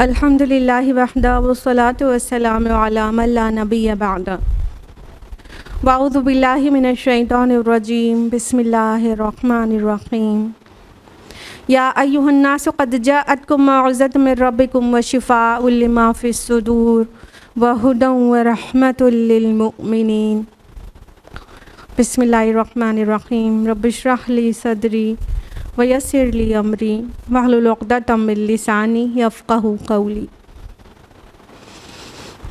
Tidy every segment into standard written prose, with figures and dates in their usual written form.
अल्हम्दुलिल्लाह वहदा वस्सलातु वस्सलामु अला मन ला नबिय्य बअद। वअऊज़ु बिल्लाहि मिनश शैतानिर रजीम। बिस्मिल्लाहिर रहमानिर रहीम। या अय्युहन नासु क़द जाअतकुम मौइज़तुम मिर रब्बिकुम व शिफ़ाउल लिमा फ़िस सुदूर व हुदन व रहमतुल लिल मुमिनीन। बिस्मिल्लाहिर रहमानिर रहीम। रब्बिश्रह ली सदरी वयस्सिर ली अमरी वहलुल उक़दतम मिन लिसानी यफ़क़हू क़ौली।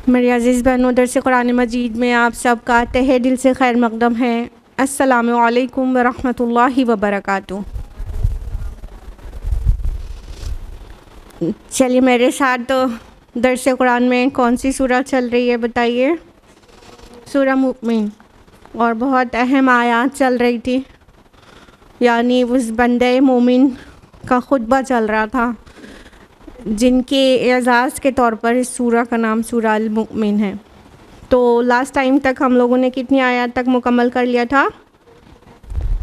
मेरे अज़ीज़ बहनों, दर्स कुरान मजीद में आप सबका तहे दिल से खैर मक़दम है। अस्सलामु अलैकुम व रहमतुल्लाहि व बरकातुहू। चलिए मेरे साथ दर्स कुरान में कौन सी सूरह चल रही है बताइए? सूरह मुमिन। और बहुत अहम आयत चल रही थी, यानी उस बंदे मोमिन का खुतबा चल रहा था जिनके एजाज़ के तौर पर इस सूरह का नाम सूरह अल मुमिन है। तो लास्ट टाइम तक हम लोगों ने कितनी आयत तक मुकम्मल कर लिया था?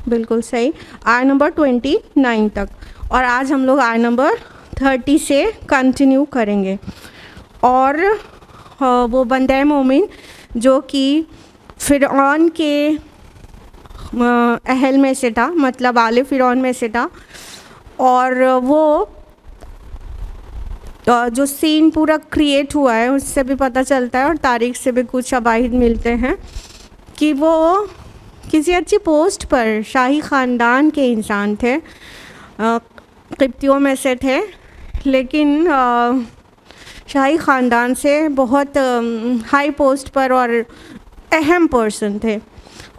बिल्कुल सही, आयत नंबर 29 तक। और आज हम लोग आयत नंबर 30 से कंटिन्यू करेंगे। और वो बंदे मोमिन जो कि फ़िरऔन के अहल में से था, मतलब आले फ़िरऔन में से था। और वो जो सीन पूरा क्रिएट हुआ है उससे भी पता चलता है और तारीख़ से भी कुछ शवाहिद मिलते हैं कि वो किसी अच्छी पोस्ट पर शाही ख़ानदान के इंसान थे, क़िब्तियों में से थे, लेकिन शाही ख़ानदान से बहुत हाई पोस्ट पर और अहम पर्सन थे।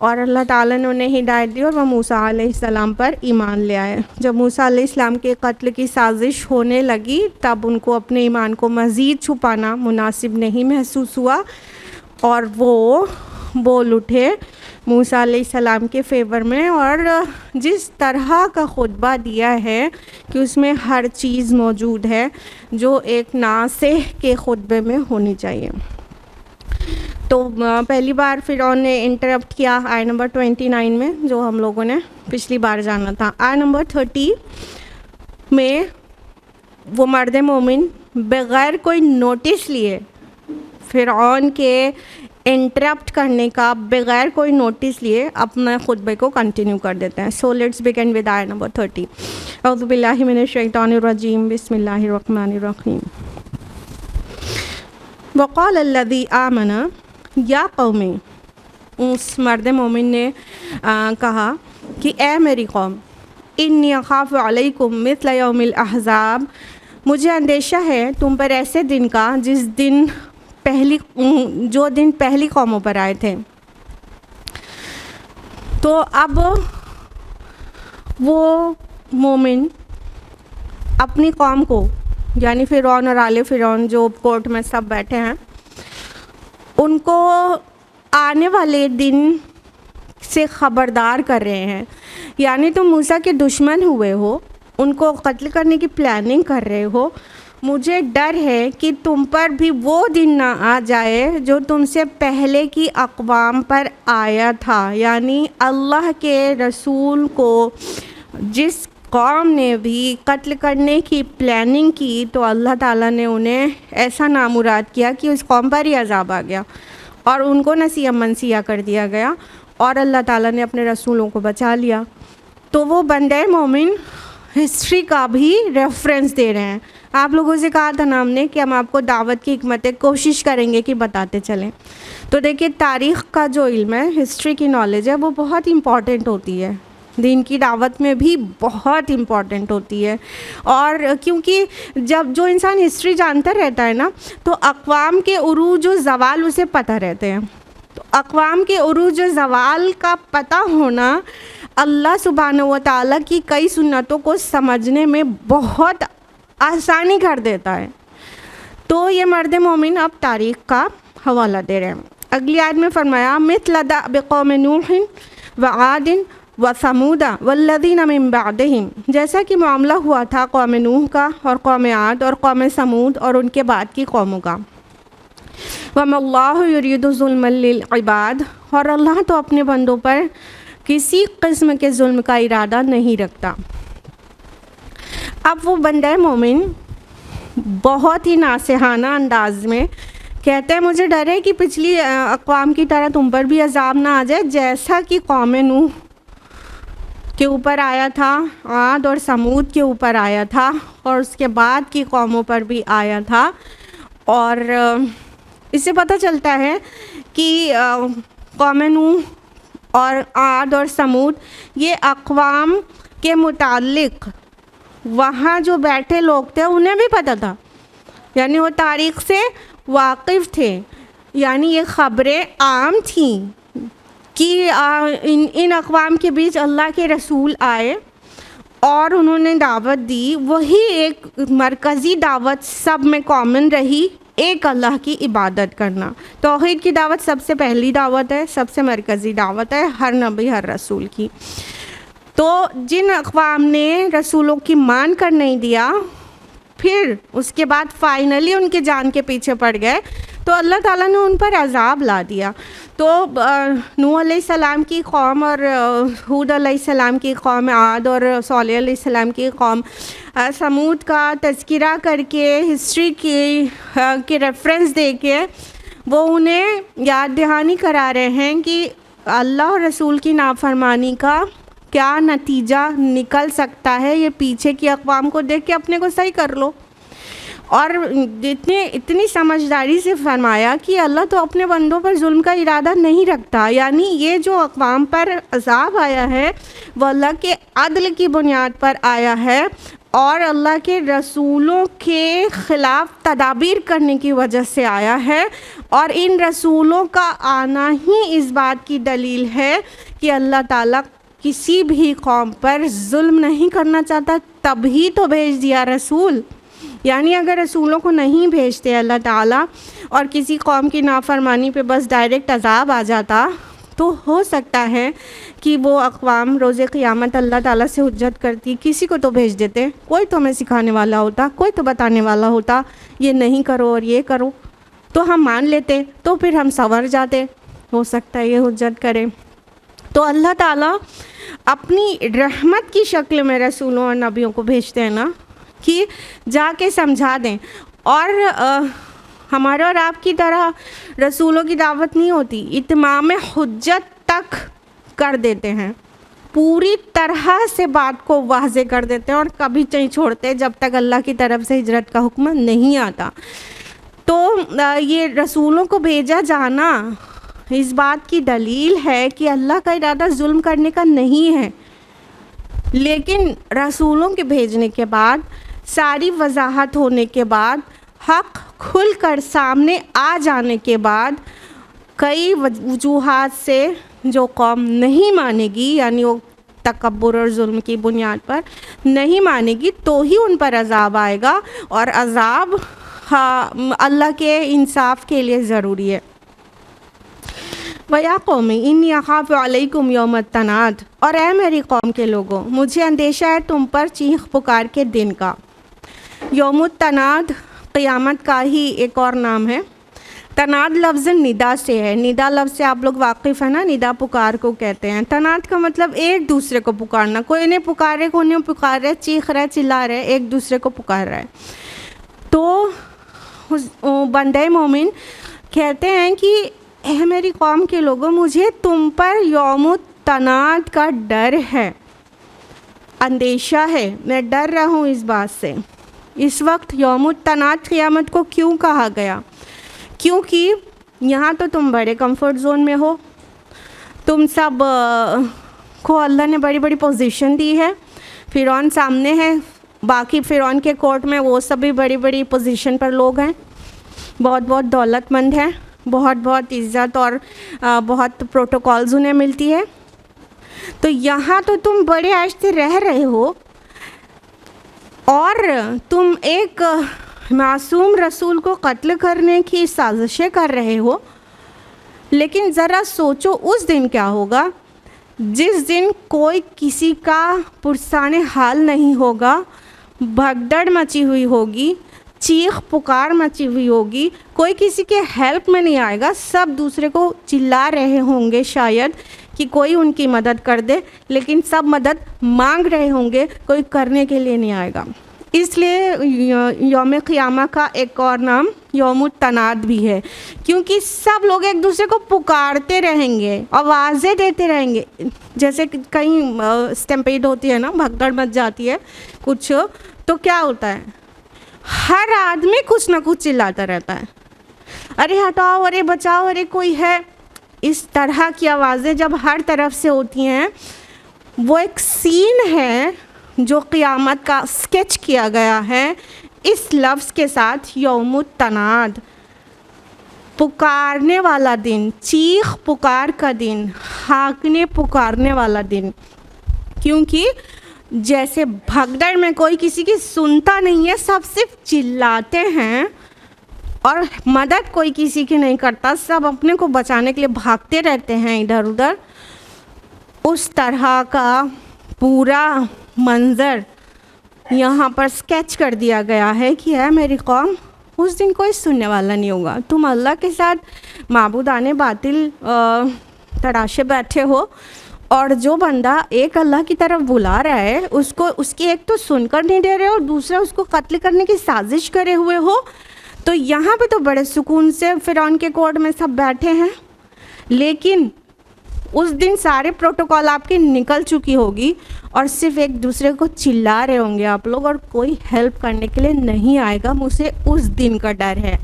और अल्लाह ताला ने उन्हें हिदायत दी और वह मूसा अलैहिस्सलाम पर ईमान ले आए। जब मूसा अलैहिस्सलाम के कत्ल की साजिश होने लगी तब उनको अपने ईमान को मज़ीद छुपाना मुनासिब नहीं महसूस हुआ और वो बोल उठे मूसा अलैहिस्सलाम के फ़ेवर में। और जिस तरह का खुतबा दिया है कि उसमें हर चीज़ मौजूद है जो एक नासिह के खुतबे में होनी चाहिए। तो पहली बार फ़िरऔन ने इंटरप्ट किया आयत नंबर 29 में, जो हम लोगों ने पिछली बार जाना था। आयत नंबर 30 में वो मर्द मोमिन बग़ैर कोई नोटिस लिए फ़िरऔन के इंटरप्ट करने का, बग़ैर कोई नोटिस लिए अपने खुतबे को कंटिन्यू कर देते हैं। सो लेट्स बिगिन विद आयत नंबर 30। औज़ु बिल्लाहि मिनश शैतानिर रजीम। बिस्मिल्लाहिर रहमानिर रहीम। वक़ाल अल्लज़ी आमना या कौमी। उस मर्द मोमिन ने कहा कि ए मेरी कौम, इन्नी अख़ाफ़ु अलैकुम मिस्ल यौमिल अहज़ाब, मुझे अंदेशा है तुम पर ऐसे दिन का जो दिन पहली कौमों पर आए थे। तो अब वो मोमिन अपनी कौम को, यानी फ़िरऔन और आले फ़िरऔन जो कोर्ट में सब बैठे हैं, उनको आने वाले दिन से ख़बरदार कर रहे हैं। यानी तुम मूसा के दुश्मन हुए हो, उनको कत्ल करने की प्लानिंग कर रहे हो। मुझे डर है कि तुम पर भी वो दिन ना आ जाए जो तुमसे पहले की अक़वाम पर आया था। यानी अल्लाह के रसूल को जिस कौम ने भी कत्ल करने की प्लानिंग की तो अल्लाह ताला ने उन्हें ऐसा नामुराद किया कि उस कौम पर ही अज़ाब आ गया और उनको नसीया मनसिया कर दिया गया और अल्लाह ताला ने अपने रसूलों को बचा लिया। तो वो बंदे मोमिन हिस्ट्री का भी रेफरेंस दे रहे हैं। आप लोगों से कहा था ना हमने कि हम आपको दावत की हिकमतें कोशिश करेंगे कि बताते चलें। तो देखिए, तारीख़ का जो इल्म है, हिस्ट्री की नॉलेज है, वो बहुत इम्पॉर्टेंट होती है। दीन की दावत में भी बहुत इम्पॉर्टेंट होती है। और क्योंकि जब जो इंसान हिस्ट्री जानता रहता है ना, तो अक़वाम के उरूज व ज़वाल उसे पता रहते हैं। तो अक़वाम के उरूज व ज़वाल का पता होना अल्लाह सुब्हानहू व तआला की कई सुन्नतों को समझने में बहुत आसानी कर देता है। तो ये मर्द मोमिन अब तारीख़ का हवाला दे रहे हैं। अगली आयत में फरमाया मिथल दअब कौम नूह व आद व समूदा वल्लज़ीना मिन बअदिहिम, जैसा कि मामला हुआ था कौम नूह का और कौम आद और कौम समूद और उनके बाद की कौमों का। वमल्लाहु युरीदु ज़ुल्मन लिल इबाद, और अल्लाह तो अपने बंदों पर किसी किस्म के जुल्म का इरादा नहीं रखता। अब वो बंदा मोमिन बहुत ही नासिहाना अंदाज में कहते हैं मुझे डर है कि पिछली अक़वाम की तरह तुम पर भी अज़ाब ना आ जाए, जैसा कि कौम नूह के ऊपर आया था, आद और समूद के ऊपर आया था और उसके बाद की कौमों पर भी आया था। और इससे पता चलता है कि कौम नूह और आद और समूद ये अक़वाम के मुतालिक वहाँ जो बैठे लोग थे उन्हें भी पता था, यानी वो तारीख़ से वाकिफ़ थे, यानी ये ख़बरें आम थीं कि इन अक़वाम के बीच अल्लाह के रसूल आए और उन्होंने दावत दी। वही एक मरकज़ी दावत सब में कॉमन रही, एक अल्लाह की इबादत करना। तौहीद की दावत सबसे पहली दावत है, सबसे मरकज़ी दावत है हर नबी हर रसूल की। तो जिन अक़वाम ने रसूलों की मान कर नहीं दिया, फिर उसके बाद फ़ाइनली उनके जान के पीछे पड़ गए, तो अल्लाह ताला ने उन पर अज़ाब ला दिया। तो नूह अलैहिस्सलाम की कौम और हूद अलैहिस्सलाम की कौम, आद और सालेह अलैहिस्सलाम की कौम, समूद का तज़किरा करके हिस्ट्री के रेफरेंस दे के वो उन्हें याद दहानी करा रहे हैं कि अल्लाह और रसूल की नाफरमानी का क्या नतीजा निकल सकता है। ये पीछे की अक़वाम को देख के अपने को सही कर लो। और इतनी समझदारी से फरमाया कि अल्लाह तो अपने बंदों पर जुल्म का इरादा नहीं रखता, यानी ये जो अक़वाम पर अज़ाब आया है वो अल्लाह के अदल की बुनियाद पर आया है और अल्लाह के रसूलों के ख़िलाफ़ तदाबीर करने की वजह से आया है। और इन रसूलों का आना ही इस बात की दलील है कि अल्लाह ताला किसी भी कौम पर जुल्म नहीं करना चाहता, तभी तो भेज दिया रसूल। यानी अगर रसूलों को नहीं भेजते अल्लाह ताला और किसी कौम की नाफरमानी पे बस डायरेक्ट अज़ाब आ जाता, तो हो सकता है कि वो अक़वाम रोज़े क़ियामत अल्लाह ताला से हुज्जत करती, किसी को तो भेज देते, कोई तो हमें सिखाने वाला होता, कोई तो बताने वाला होता, ये नहीं करो और ये करो, तो हम मान लेते, तो फिर हम संवर जाते। हो सकता है ये हुज्जत करे। तो अल्लाह ताला अपनी रहमत की शक्ल में रसूलों और नबियों को भेजते हैं ना, कि जाके समझा दें। और हमारा और आपकी तरह रसूलों की दावत नहीं होती, इत्माम हुज्जत तक कर देते हैं, पूरी तरह से बात को वाज़े कर देते हैं और कभी नहीं छोड़ते जब तक अल्लाह की तरफ से हिजरत का हुक्म नहीं आता। तो ये रसूलों को भेजा जाना इस बात की दलील है कि अल्लाह का इरादा जुल्म करने का नहीं है। लेकिन रसूलों के भेजने के बाद, सारी वजाहत होने के बाद, हक़ खुल कर सामने आ जाने के बाद, कई वजूहात से जो कौम नहीं मानेगी, यानी वो तकब्बुर और जुल्म की बुनियाद पर नहीं मानेगी, तो ही उन पर अज़ाब आएगा। और अज़ाब अल्लाह के इंसाफ के लिए ज़रूरी है। वया कौमी इन्नी अख़ाफ़ु अलैकुम यौम तनाद, और ऐ मेरी कौम के लोगों, मुझे अंदेशा है तुम पर चीख पुकार के दिन का। यौम तनाद क़यामत का ही एक और नाम है। तनाद लफ्ज़ निदा से है। निदा लफ्ज़ से आप लोग वाकिफ़ है ना, निदा पुकार को कहते हैं। तनाद का मतलब एक दूसरे को पुकारना, कोई इन्हें पुकारे, कोई इन्हें पुकार रहे, चीख रहे, चिल्ला रहे, एक दूसरे को पुकार रहा है। तो बंदे मोमिन कहते हैं कि ऐ मेरी कौम के लोगों, मुझे तुम पर यौम तनाद का डर है, अंदेशा है, मैं डर रहा हूँ इस बात से। इस वक्त यौम तनाद क़यामत को क्यों कहा गया? क्योंकि यहाँ तो तुम बड़े कंफर्ट जोन में हो, तुम सब को अल्लाह ने बड़ी बड़ी पोजीशन दी है। फ़िरौन सामने है, बाकी फ़िरौन के कोर्ट में वो सब भी बड़ी बड़ी पोजीशन पर लोग हैं, बहुत बहुत दौलतमंद हैं, बहुत बहुत इज़्ज़त और बहुत प्रोटोकॉल्स उन्हें मिलती है। तो यहाँ तो तुम बड़े ऐश से रह रहे हो और तुम एक मासूम रसूल को कत्ल करने की साजिशें कर रहे हो। लेकिन ज़रा सोचो उस दिन क्या होगा जिस दिन कोई किसी का पुरसाने हाल नहीं होगा, भगदड़ मची हुई होगी, चीख पुकार मची हुई होगी, कोई किसी के हेल्प में नहीं आएगा, सब दूसरे को चिल्ला रहे होंगे शायद कि कोई उनकी मदद कर दे, लेकिन सब मदद मांग रहे होंगे, कोई करने के लिए नहीं आएगा। इसलिए यौम क़ियामा का एक और नाम यौमुत तनाद भी है, क्योंकि सब लोग एक दूसरे को पुकारते रहेंगे, आवाज़ें देते रहेंगे। जैसे कहीं स्टैम्पेड होती है ना, भगदड़ मच जाती है कुछ, तो क्या होता है, हर आदमी कुछ ना कुछ चिल्लाता रहता है, अरे हटाओ, अरे बचाओ, अरे कोई है। इस तरह की आवाज़ें जब हर तरफ से होती हैं, वो एक सीन है जो क़ियामत का स्केच किया गया है इस लफ्ज़ के साथ, यौमुत तनाद, पुकारने वाला दिन, चीख पुकार का दिन, हाकने पुकारने वाला दिन। क्योंकि जैसे भगदड़ में कोई किसी की सुनता नहीं है, सब सिर्फ चिल्लाते हैं और मदद कोई किसी की नहीं करता, सब अपने को बचाने के लिए भागते रहते हैं इधर उधर, उस तरह का पूरा मंज़र यहाँ पर स्केच कर दिया गया है कि है मेरी कौम, उस दिन कोई सुनने वाला नहीं होगा। तुम अल्लाह के साथ माबूदाने बातिल तराशे बैठे हो और जो बंदा एक अल्लाह की तरफ बुला रहा है उसको, उसकी एक तो सुनकर नहीं दे रहे हो और दूसरा उसको कत्ल करने की साजिश करे हुए हो। तो यहाँ पे तो बड़े सुकून से फ़िरौन के कोर्ट में सब बैठे हैं, लेकिन उस दिन सारे प्रोटोकॉल आपकी निकल चुकी होगी और सिर्फ एक दूसरे को चिल्ला रहे होंगे आप लोग और कोई हेल्प करने के लिए नहीं आएगा। मुझे उस दिन का डर है।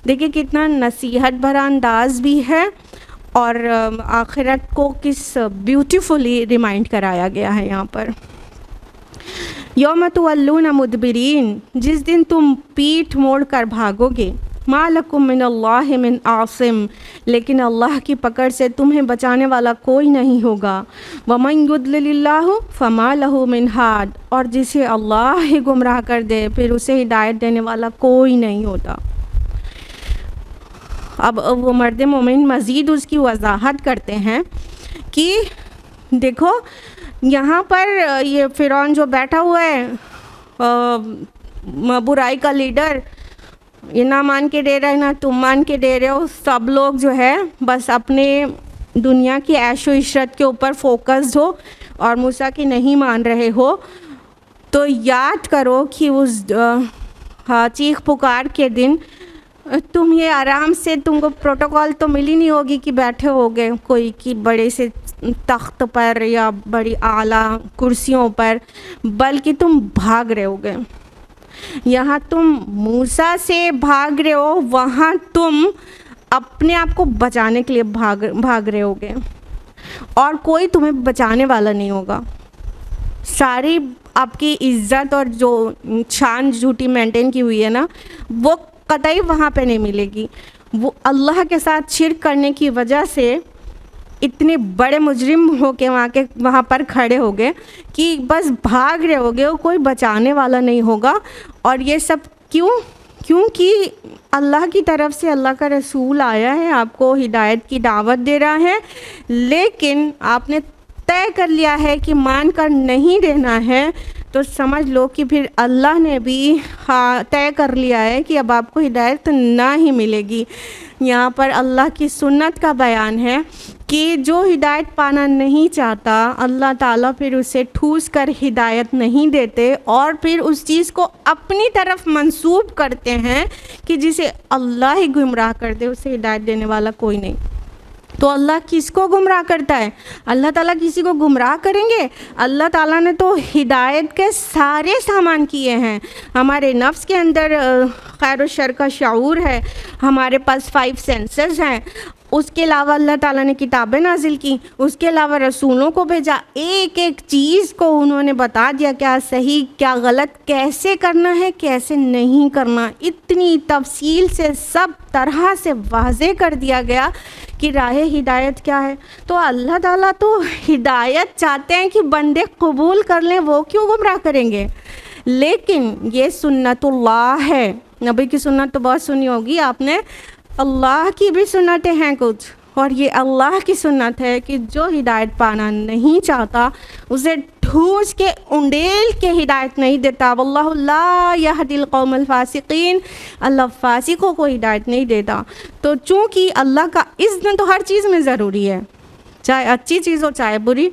देखिए कितना नसीहत भरा अंदाज भी है और आखिरत को किस ब्यूटीफुली रिमाइंड कराया गया है यहाँ पर। यौम तुवल्लूना मुदबिरीन, जिस दिन तुम पीठ मोड़ कर भागोगे, मा लकुम मिनल्लाहि मिन आसिम, लेकिन अल्लाह की पकड़ से तुम्हें बचाने वाला कोई नहीं होगा। वमन युद्लिल्लाहु फमा लहु मिन हाद, और जिसे अल्लाह ही गुमराह कर दे फिर उसे हिदायत देने वाला कोई नहीं होता। अब वो मर्द मोमिन मज़ीद उसकी वजाहत करते हैं कि देखो यहाँ पर ये फ़िरौन जो बैठा हुआ है, बुराई का लीडर, ये ना मान के दे रहा है ना तुम मान के दे रहे हो, सब लोग जो है बस अपने दुनिया की ऐशो इशरत के ऊपर फोकस्ड हो और मूसा की नहीं मान रहे हो। तो याद करो कि उस चीख पुकार के दिन तुम ये आराम से, तुमको प्रोटोकॉल तो मिली नहीं होगी कि बैठे होगे कोई कि बड़े से तख्त पर या बड़ी आला कुर्सियों पर, बल्कि तुम भाग रहे होगे। यहाँ तुम मूसा से भाग रहे हो, वहाँ तुम अपने आप को बचाने के लिए भाग रहे होगे और कोई तुम्हें बचाने वाला नहीं होगा। सारी आपकी इज़्ज़त और जो शान झूठी मेंटेन की हुई है ना, वो कतई वहाँ पे नहीं मिलेगी। वो अल्लाह के साथ शिर्क करने की वजह से इतने बड़े मुजरिम हो के वहाँ पर खड़े हो गए कि बस भाग रहे होगे, वो कोई बचाने वाला नहीं होगा। और ये सब क्योंकि अल्लाह की तरफ से अल्लाह का रसूल आया है, आपको हिदायत की दावत दे रहा है, लेकिन आपने तय कर लिया है कि मान कर नहीं देना है, तो समझ लो कि फिर अल्लाह ने भी तय कर लिया है कि अब आपको हिदायत ना ही मिलेगी। यहाँ पर अल्लाह की सुन्नत का बयान है कि जो हिदायत पाना नहीं चाहता, अल्लाह ताला फिर उसे ठूस कर हिदायत नहीं देते और फिर उस चीज़ को अपनी तरफ मंसूब करते हैं कि जिसे अल्लाह ही गुमराह कर दे, उसे हिदायत देने वाला कोई नहीं। तो अल्लाह किसको गुमराह करता है? अल्लाह ताला किसी को गुमराह करेंगे? अल्लाह ताला ने तो हिदायत के सारे सामान किए हैं। हमारे नफ्स के अंदर खैर और शर का शऊर है, हमारे पास 5 सेंसेस हैं उसके अलावा अल्लाह ताला ने किताबें नाजिल की, उसके अलावा रसूलों को भेजा, एक एक चीज़ को उन्होंने बता दिया, क्या सही क्या गलत, कैसे करना है कैसे नहीं करना, इतनी तफसील से सब तरह से वाज़े कर दिया गया कि राह हिदायत क्या है। तो अल्लाह ताला तो हिदायत चाहते हैं कि बंदे कबूल कर लें, वो क्यों गुमराह करेंगे। लेकिन ये सुन्नतुल्लाह है, नबी की सुन्नत तो बहुत सुनी होगी आपने, अल्लाह की भी सुन्नतें हैं कुछ, और ये अल्लाह की सुन्नत है कि जो हिदायत पाना नहीं चाहता उसे ठूस के उंडेल के हिदायत नहीं देता। वल्लाहु ला यहदिल कौमल फासिकीन, अल्लाह फासिकों को हिदायत नहीं देता। तो चूँकि अल्लाह का इज़्न तो हर चीज़ में ज़रूरी है, चाहे अच्छी चीज़ हो चाहे बुरी,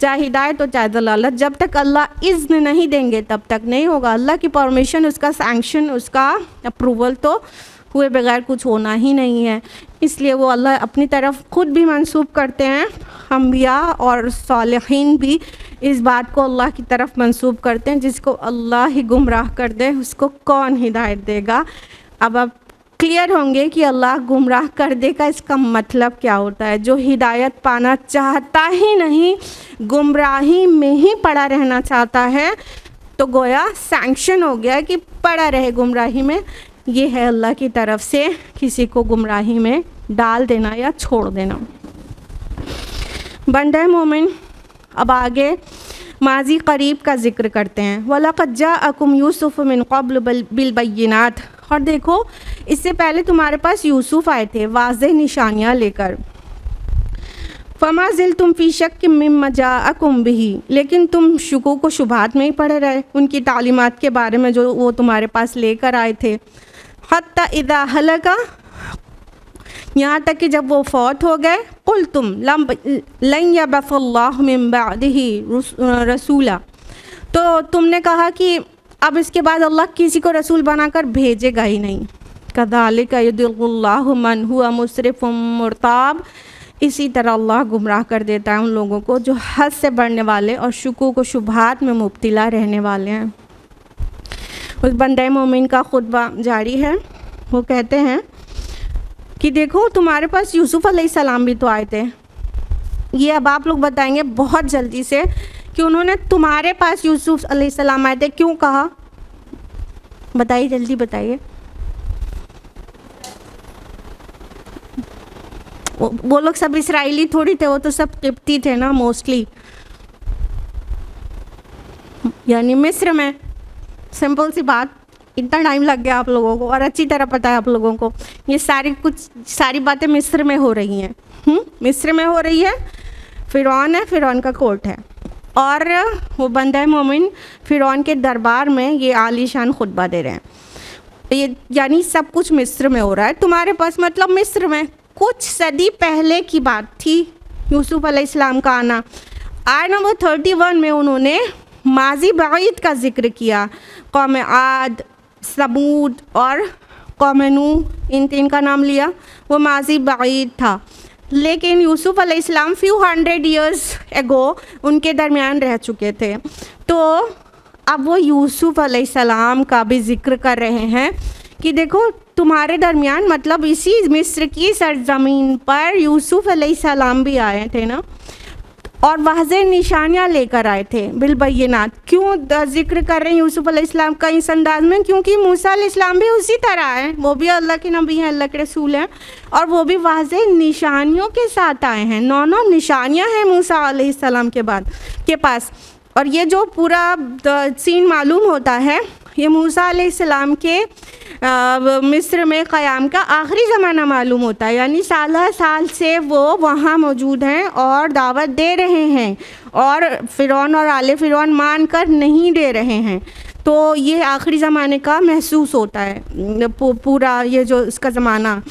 चाहे हिदायत हो चाहे दलालत, जब तक अल्लाह इज़्न नहीं देंगे तब तक नहीं होगा। अल्लाह की परमिशन, उसका सैंक्शन, उसका अप्रूवल तो हुए बगैर कुछ होना ही नहीं है। इसलिए वो अल्लाह अपनी तरफ खुद भी मंसूब करते हैं, अंबिया और सालिहीन भी इस बात को अल्लाह की तरफ मंसूब करते हैं। जिसको अल्लाह ही गुमराह कर दे उसको कौन हिदायत देगा। अब आप क्लियर होंगे कि अल्लाह गुमराह कर देगा इसका मतलब क्या होता है। जो हिदायत पाना चाहता ही नहीं, गुमराही में ही पड़ा रहना चाहता है, तो गोया सैंक्शन हो गया कि पड़ा रहे गुमराही में। ये है अल्लाह की तरफ से किसी को गुमराही में डाल देना या छोड़ देना। बंदा मोमिन अब आगे माजी करीब का ज़िक्र करते हैं। वलक़द जाअकुम यूसुफ़ मिन क़ब्ल बिल बय्यिनात, और देखो इससे पहले तुम्हारे पास यूसुफ़ आए थे वाज़ेह निशानियाँ लेकर। फमा ज़िलतुम फ़ी शक्क मिम्मा जाअकुम बिही, लेकिन तुम शुकूक व शुबहात में ही पड़े रहे उनकी तालीमात के बारे में जो वो तुम्हारे पास लेकर आए थे। हत्ता इज़ा हलका, यहाँ तक कि जब वो फौत हो गए, कुल्तुम लन यबअसल्लाहु मिन बअदिही रसूला, तो तुमने कहा कि अब इसके बाद अल्लाह किसी को रसूल बनाकर भेजेगा ही नहीं। कज़ालिका युदिल्लुल्लाहु मन हुवा मुस्रिफुम मुर्ताब, इसी तरह अल्लाह गुमराह कर देता है उन लोगों को जो हद से बढ़ने वाले और शुकूक व शुबहात में मुब्तला रहने वाले हैं। उस बंदे मोमिन का खुतबा जारी है। वो कहते हैं कि देखो तुम्हारे पास यूसुफ़ अलैहिस्सलाम भी तो आए थे। ये अब आप लोग बताएंगे बहुत जल्दी से कि उन्होंने तुम्हारे पास यूसुफ़ अलैहिस्सलाम आए थे क्यों कहा, बताइए जल्दी बताइए। वो लोग सब इसराइली थोड़ी थे, वो तो सब किप्ती थे ना मोस्टली, यानी मिस्र में। सिंपल सी बात, इतना टाइम लग गया आप लोगों को और अच्छी तरह पता है आप लोगों को ये सारी बातें मिस्र में हो रही हैं। मिस्र में हो रही है, फ़िरौन है, फ़िरौन का कोर्ट है, और वो बंदा मोमिन फ़िरौन के दरबार में ये आलीशान खुतबा दे रहे हैं। ये यानी सब कुछ मिस्र में हो रहा है तुम्हारे पास, मतलब मिस्र में कुछ सदी पहले की बात थी यूसुफ़ अलैहिस्सलाम का आना। आयत नंबर 31 में उन्होंने माजी बाईद का ज़िक्र किया। कौम आद, समूद और कौम नूह, इन तीन का नाम लिया, वो माजी बाईद था। लेकिन यूसुफ़ अलैहिस्सलाम फ्यू 100 ईयर्स एगो उनके दरमियान रह चुके थे। तो अब वो यूसुफ़ अलैहिस्सलाम का भी ज़िक्र कर रहे हैं कि देखो तुम्हारे दरमियान, मतलब इसी मिस्र की सरज़मीन पर यूसुफ़ अलैहिस्सलाम भी आए थे ना, और वाज़ेह निशानियाँ लेकर आए थे बिलबय्यिनात। क्यों जिक्र कर रहे हैं यूसुफ़ अलैहिस्सलाम का इस अंदाज में, क्योंकि मूसा अलैहिस्सलाम भी उसी तरह है, वो भी अल्लाह के नबी हैं, अल्लाह के रसूल हैं, और वो भी वाज़ेह निशानियों के साथ आए हैं। 9 निशानियाँ हैं मूसा अलैहिस्सलाम के पास। और ये जो पूरा सीन मालूम होता है, ये मूसा अलैहिस्सलाम के मिस्र में क़याम का आखिरी ज़माना मालूम होता है, यानी साल से वो वहाँ मौजूद हैं और दावत दे रहे हैं, और फ़िरौन और आले फ़िरौन मान कर नहीं दे रहे हैं। तो ये आखिरी ज़माने का महसूस होता है पूरा ये जो इसका ज़माना।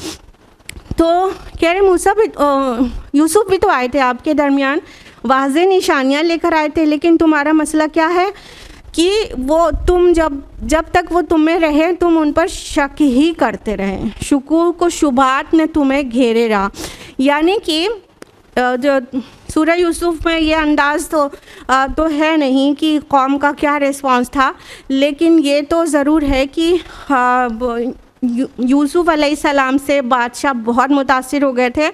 तो कह रहे मूसा भी, यूसुफ़ भी तो आए थे आपके दरमियान, वाज़ेह निशानियाँ लेकर आए थे, लेकिन तुम्हारा मसला क्या है कि वो तुम जब तक वो तुम में रहे तुम उन पर शक ही करते रहे, शुकूक व शुबहात ने तुम्हें घेरे रहा। यानी कि जो सूरह यूसुफ़ में ये अंदाज़ तो है नहीं कि कौम का क्या रिस्पांस था, लेकिन ये तो ज़रूर है कि यूसुफ अलैहिस्सलाम से बादशाह बहुत मुतासिर हो गए थे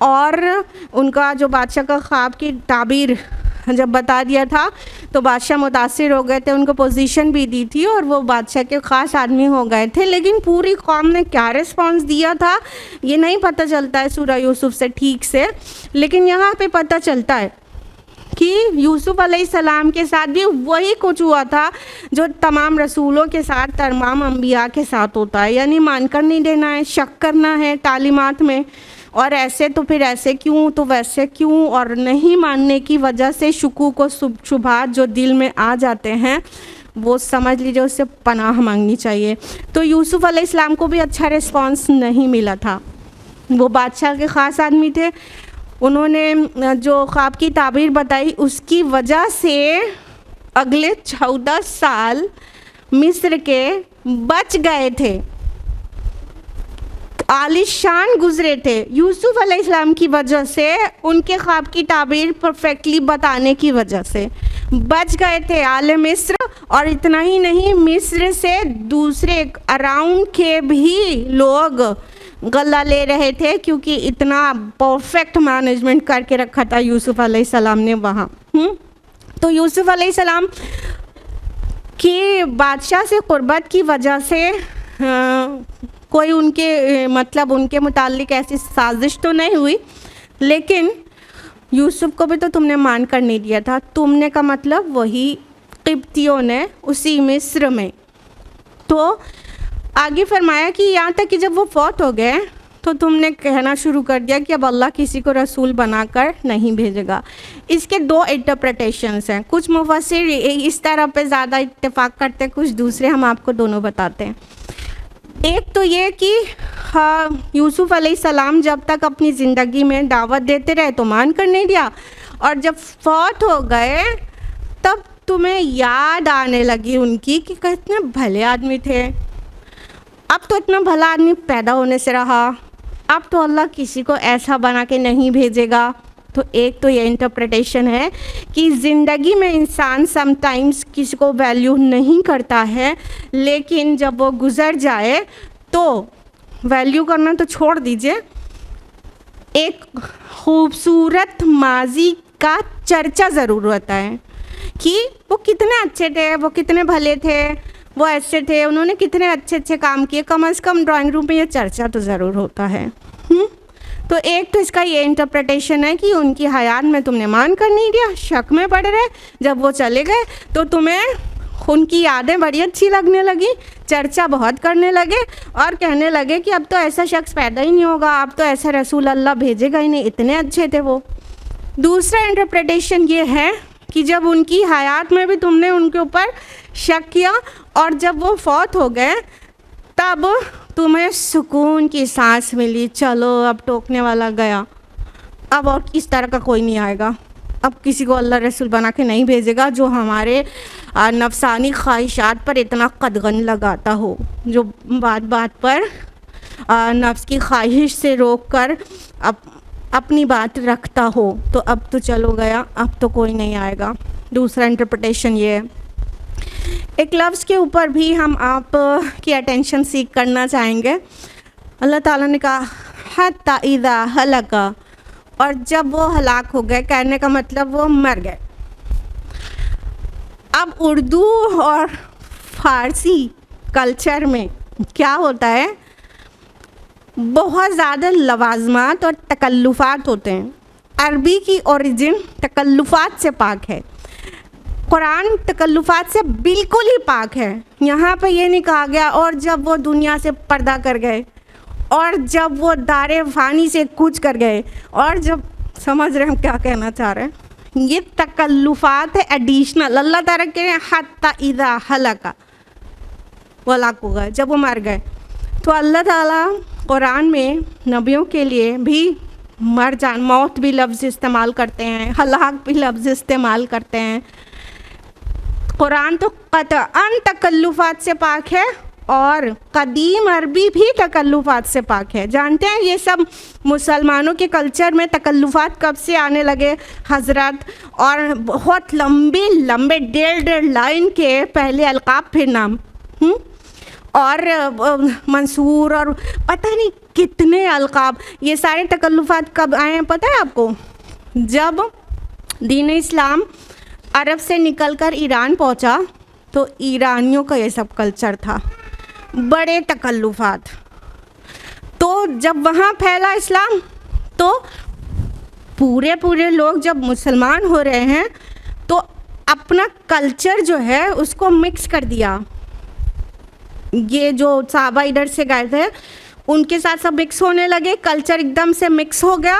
और उनका जो बादशाह का ख्वाब की ताबीर जब बता दिया था तो बादशाह मुतासिर हो गए थे, उनको पोजीशन भी दी थी और वो बादशाह के ख़ास आदमी हो गए थे। लेकिन पूरी कौम ने क्या रिस्पांस दिया था ये नहीं पता चलता है सूरह यूसुफ से ठीक से, लेकिन यहाँ पे पता चलता है कि यूसुफ अलैहिस्सलाम के साथ भी वही कुछ हुआ था जो तमाम रसूलों के साथ, तमाम अंबिया के साथ होता है, यानी मानकर नहीं देना है, शक करना है तालीमात में, और ऐसे तो फिर ऐसे क्यों, तो वैसे क्यों, और नहीं मानने की वजह से शुकूक व शुबहात जो दिल में आ जाते हैं वो समझ लीजिए उससे पनाह मांगनी चाहिए। तो यूसुफ अलैहिस्सलाम को भी अच्छा रिस्पांस नहीं मिला था। वो बादशाह के ख़ास आदमी थे, उन्होंने जो ख्वाब की ताबीर बताई उसकी वजह से अगले 14 साल मिस्र के बच गए थे, आलिशान गुजरे थे। यूसुफ अलैहिस्सलाम की वजह से, उनके ख्वाब की ताबीर परफेक्टली बताने की वजह से बच गए थे आले मिस्र। और इतना ही नहीं, मिस्र से दूसरे अराउंड के भी लोग गला ले रहे थे क्योंकि इतना परफेक्ट मैनेजमेंट करके रखा था यूसुफ अलैहिस्सलाम ने वहाँ। तो यूसुफ अलैहिस्सलाम की बादशाह से क़ुर्बत की वजह से कोई उनके मतलब उनके मुताल्लिक ऐसी साजिश तो नहीं हुई, लेकिन यूसुफ को भी तो तुमने मान कर नहीं दिया था। तुमने का मतलब वही क़िब्तियों ने उसी मिस्र में। तो आगे फरमाया कि यहाँ तक कि जब वो फौत हो गए तो तुमने कहना शुरू कर दिया कि अब अल्लाह किसी को रसूल बनाकर नहीं भेजेगा। इसके दो इंटरप्रिटेशंस हैं, कुछ मुफस्सिर इस तरह पे ज़्यादा इत्तेफाक करते हैं, कुछ दूसरे हम आपको दोनों बताते हैं। एक तो ये कि हाँ, यूसुफ अलैहिस्सलाम जब तक अपनी ज़िंदगी में दावत देते रहे तो मान कर नहीं दिया, और जब फौत हो गए तब तुम्हें याद आने लगी उनकी कि कितने भले आदमी थे। अब तो इतना भला आदमी पैदा होने से रहा, अब तो अल्लाह किसी को ऐसा बना के नहीं भेजेगा। तो एक तो ये इंटरप्रिटेशन है कि ज़िंदगी में इंसान समटाइम्स किसी को वैल्यू नहीं करता है, लेकिन जब वो गुज़र जाए तो वैल्यू करना तो छोड़ दीजिए, एक खूबसूरत माजी का चर्चा ज़रूर होता है कि वो कितने अच्छे थे, वो कितने भले थे, वो ऐसे थे, उन्होंने कितने अच्छे अच्छे काम किए। कम से कम ड्राइंग रूम में ये चर्चा तो ज़रूर होता है। तो एक तो इसका ये इंटरप्रिटेशन है कि उनकी हयात में तुमने मान कर नहीं दिया, शक में पड़ रहे, जब वो चले गए तो तुम्हें उनकी यादें बड़ी अच्छी लगने लगी, चर्चा बहुत करने लगे और कहने लगे कि अब तो ऐसा शख्स पैदा ही नहीं होगा, अब तो ऐसा रसूल अल्लाह भेजेगा ही नहीं, इतने अच्छे थे वो। दूसरा इंटरप्रिटेशन ये है कि जब उनकी हयात में भी तुमने उनके ऊपर शक किया और जब वो फौत हो गए तब तुम्हें सुकून की सांस मिली, चलो अब टोकने वाला गया, अब और इस तरह का कोई नहीं आएगा, अब किसी को अल्लाह रसूल बना के नहीं भेजेगा जो हमारे नफसानी ख्वाहिशात पर इतना कदगन लगाता हो, जो बात बात पर नफ्स की ख्वाहिश से रोक कर अपनी बात रखता हो। तो अब तो चलो गया, अब तो कोई नहीं आएगा। दूसरा इंटरप्रिटेशन ये है। एक लफ्ज़ के ऊपर भी हम आप की अटेंशन सीख करना चाहेंगे। अल्लाह ताला ने कहा हत्ता इज़ा हलका, और जब वो हलाक हो गए, कहने का मतलब वो मर गए। अब उर्दू और फ़ारसी कल्चर में क्या होता है, बहुत ज़्यादा लवाज़मात और तकल्लुफ़ात होते हैं। अरबी की ओरिजिन तकल्लुफ़ात से पाक है, कुरान तकल्लुफ़ात से बिल्कुल ही पाक है। यहाँ पे ये नहीं कहा गया और जब वो दुनिया से पर्दा कर गए, और जब वो दारे फ़ानी से कूच कर गए, और जब समझ रहे हम क्या कहना चाह रहे हैं। ये तकल्लुफ़ात है एडिशनल। अल्लाह ताला के हत्ता इज़ा हलका, वो हलाक हो गए, जब वो मर गए। तो अल्लाह ताला कुरान में नबियों के लिए भी मर जान, मौत भी लफ्ज़ इस्तेमाल करते हैं, हलाक भी लफ्ज़ इस्तेमाल करते हैं। कुरान तो क़तअन तकल्लुफ़ात से पाक है और कदीम अरबी भी तकल्लुफ़ात से पाक है। जानते हैं ये सब मुसलमानों के कल्चर में तकल्लुफ़ात कब से आने लगे हज़रत, और बहुत लंबे लंबे 1.5 लाइन के पहले अलक़ाब फिर नाम। और मंसूर और पता नहीं कितने अलकाब। ये सारे तकल्लुफ़ात कब आए हैं पता है आपको? जब दीन इस्लाम अरब से निकलकर ईरान पहुंचा तो ईरानियों का ये सब कल्चर था, बड़े तकल्लुफ़ात। तो जब वहाँ फैला इस्लाम तो पूरे लोग जब मुसलमान हो रहे हैं तो अपना कल्चर जो है उसको मिक्स कर दिया। ये जो साहबा इधर से गए थे उनके साथ सब मिक्स होने लगे, कल्चर एकदम से मिक्स हो गया।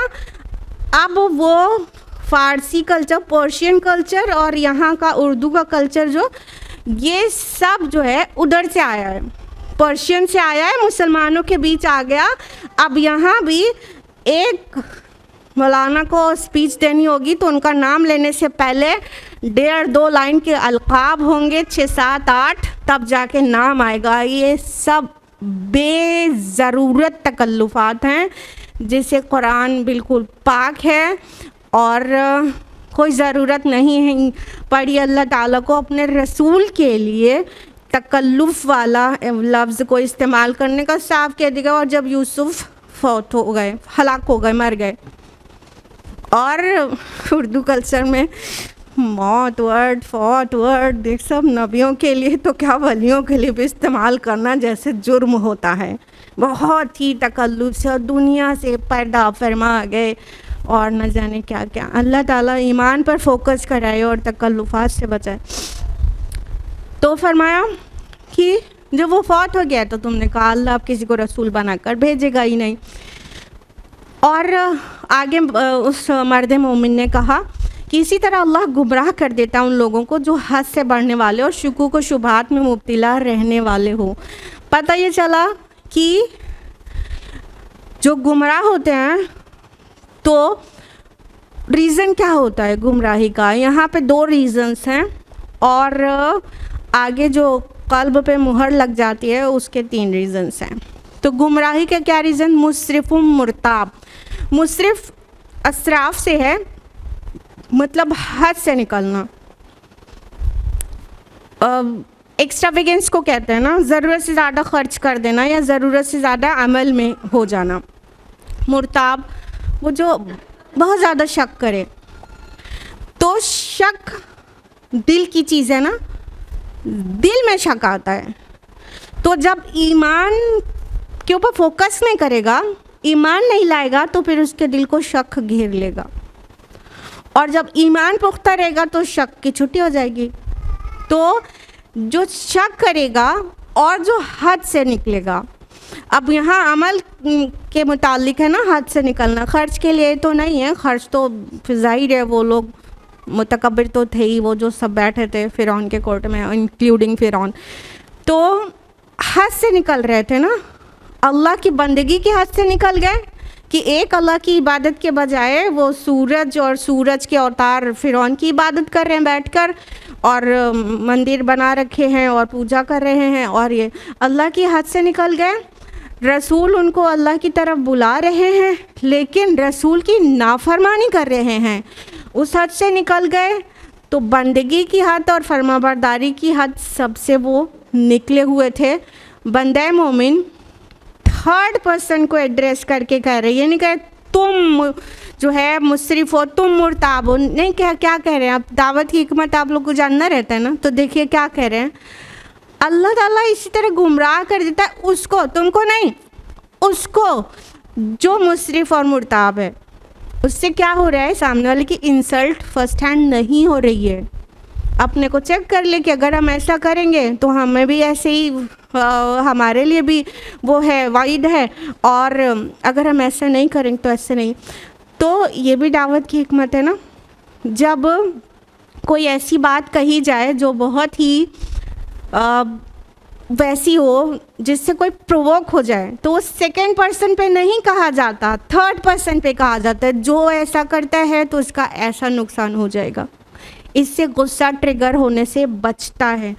अब वो फ़ारसी कल्चर, पर्शियन कल्चर और यहाँ का उर्दू का कल्चर जो ये सब जो है उधर से आया है, पर्शियन से आया है, मुसलमानों के बीच आ गया। अब यहाँ भी एक मौलाना को स्पीच देनी होगी तो उनका नाम लेने से पहले 1.5-2 लाइन के अलकाब होंगे, 6, 7, 8, तब जाके नाम आएगा। ये सब बेज़रूरत तकल्लुफ़ात हैं जिसे कुरान बिल्कुल पाक है और कोई ज़रूरत नहीं है पड़ी अल्लाह ताला को अपने रसूल के लिए तकल्लुफ़ वाला लफ्ज़ को इस्तेमाल करने का। साफ कह देगा। और जब यूसुफ फौत हो गए, हलाक हो गए, मर गए, और उर्दू कल्चर में मौत वर्ड, फौत वर्ड देख सब नबियों के लिए तो क्या वलियों के लिए भी इस्तेमाल करना जैसे जुर्म होता है। बहुत ही तकल्लुफ़ से और दुनिया से पर्दा फरमा गए और न जाने क्या क्या। अल्लाह ताला ईमान पर फोकस कराए और तकल्लुफ़ात से बचाए। तो फरमाया कि जब वो फौत हो गया तो तुमने कहा अल्लाह आप किसी को रसूल बनाकर भेजेगा ही नहीं। और आगे उस मर्द मोमिन ने कहा कि इसी तरह अल्लाह गुमराह कर देता है उन लोगों को जो हद से बढ़ने वाले और शुकूक व शुबहात में मुब्तला रहने वाले हो। पता ये चला कि जो गुमराह होते हैं तो रीज़न क्या होता है गुमराही का? यहाँ पे 2 रीज़न्स हैं और आगे जो क़ल्ब पे मुहर लग जाती है उसके 3 रीज़न्स हैं। तो गुमराही के क्या रीज़न? मुसरिफ़ मुर्ताब। मुसरिफ़ असराफ से है, मतलब हद से निकलना। एक्स्ट्रावेगेंस को कहते हैं ना, ज़रूरत से ज़्यादा खर्च कर देना या ज़रूरत से ज़्यादा अमल में हो जाना। मुर्ताब वो जो बहुत ज़्यादा शक करे। तो शक दिल की चीज़ है ना, दिल में शक आता है। तो जब ईमान के ऊपर फोकस नहीं करेगा, ईमान नहीं लाएगा तो फिर उसके दिल को शक घेर लेगा। और जब ईमान पुख्ता रहेगा तो शक की छुट्टी हो जाएगी। तो जो शक करेगा और जो हद से निकलेगा, अब यहाँ अमल के मुतालिक है ना हद से निकलना, खर्च के लिए तो नहीं है। खर्च तो ज़ाहिर है, वो लोग मुतकब्बिर तो थे ही, वो जो सब बैठे थे फ़िरौन के कोर्ट में इंक्लूडिंग फ़िरौन, तो हद से निकल रहे थे ना, अल्लाह की बंदगी की हद से निकल गए कि एक अल्लाह की इबादत के बजाय वो सूरज और सूरज के अवतार फ़िरौन की इबादत कर रहे हैं बैठकर, और मंदिर बना रखे हैं और पूजा कर रहे हैं, और ये अल्लाह की हद से निकल गए। रसूल उनको अल्लाह की तरफ बुला रहे हैं लेकिन रसूल की नाफरमानी कर रहे हैं, उस हद से निकल गए। तो बंदगी की हद और फरमाबरदारी की हद सबसे वो निकले हुए थे। बंदे मोमिन थर्ड पर्सन को एड्रेस करके कह रहे, ये नहीं कह तुम जो है मुसरिफ़ हो, तुम मुर्ताब हो, नहीं क्या कह रहे हैं। अब दावत की हिकमत आप लोग को जानना रहता है ना, तो देखिए क्या कह रहे हैं। अल्लाह ताला इसी तरह गुमराह कर देता है उसको, तुमको नहीं, उसको जो मुसरिफ़ और मुर्ताब है। उससे क्या हो रहा है, सामने वाले की इंसल्ट फर्स्ट हैंड नहीं हो रही है। अपने को चेक कर ले कि अगर हम ऐसा करेंगे तो हमें भी ऐसे ही हमारे लिए भी वो है वाइड है, और अगर हम ऐसा नहीं करेंगे तो ऐसे नहीं। तो ये भी दावत की हिकमत है ना, जब कोई ऐसी बात कही जाए जो बहुत ही वैसी हो जिससे कोई प्रोवोक हो जाए, तो वो सेकेंड पर्सन पे नहीं कहा जाता, थर्ड पर्सन पे कहा जाता है। जो ऐसा करता है तो उसका ऐसा नुकसान हो जाएगा। इससे गुस्सा ट्रिगर होने से बचता है।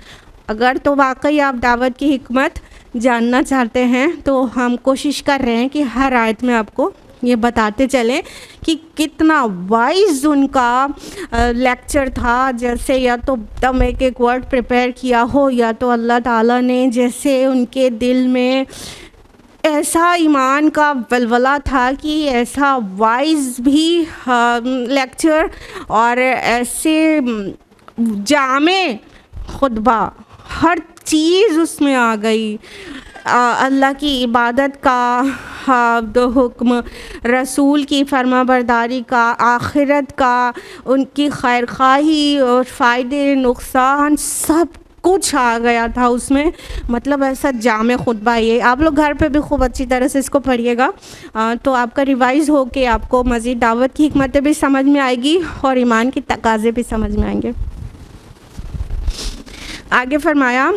अगर तो वाकई आप दावत की हिकमत जानना चाहते हैं तो हम कोशिश कर रहे हैं कि हर आयत में आपको ये बताते चलें कि कितना वाइज उनका लेक्चर था। जैसे या तो दम एक वर्ड प्रिपेयर किया हो, या तो अल्लाह ताला ने जैसे उनके दिल में ऐसा ईमान का वलवला था कि ऐसा वाइज भी लेक्चर और ऐसे जामे खुतबा, हर चीज़ उसमें आ गई। अल्लाह की इबादत का दो हुक्म, रसूल की फरमाबरदारी का, आखिरत का, उनकी खैरखाही और फ़ायदे नुकसान सब कुछ आ गया था उसमें। मतलब ऐसा जामे खुतबा। ये आप लोग घर पे भी खूब अच्छी तरह से इसको पढ़िएगा, तो आपका रिवाइज़ हो के आपको मज़ीद दावत की हिकमतें भी समझ में आएगी और ईमान की तकाज़े भी समझ में आएंगे। आगे फरमाया,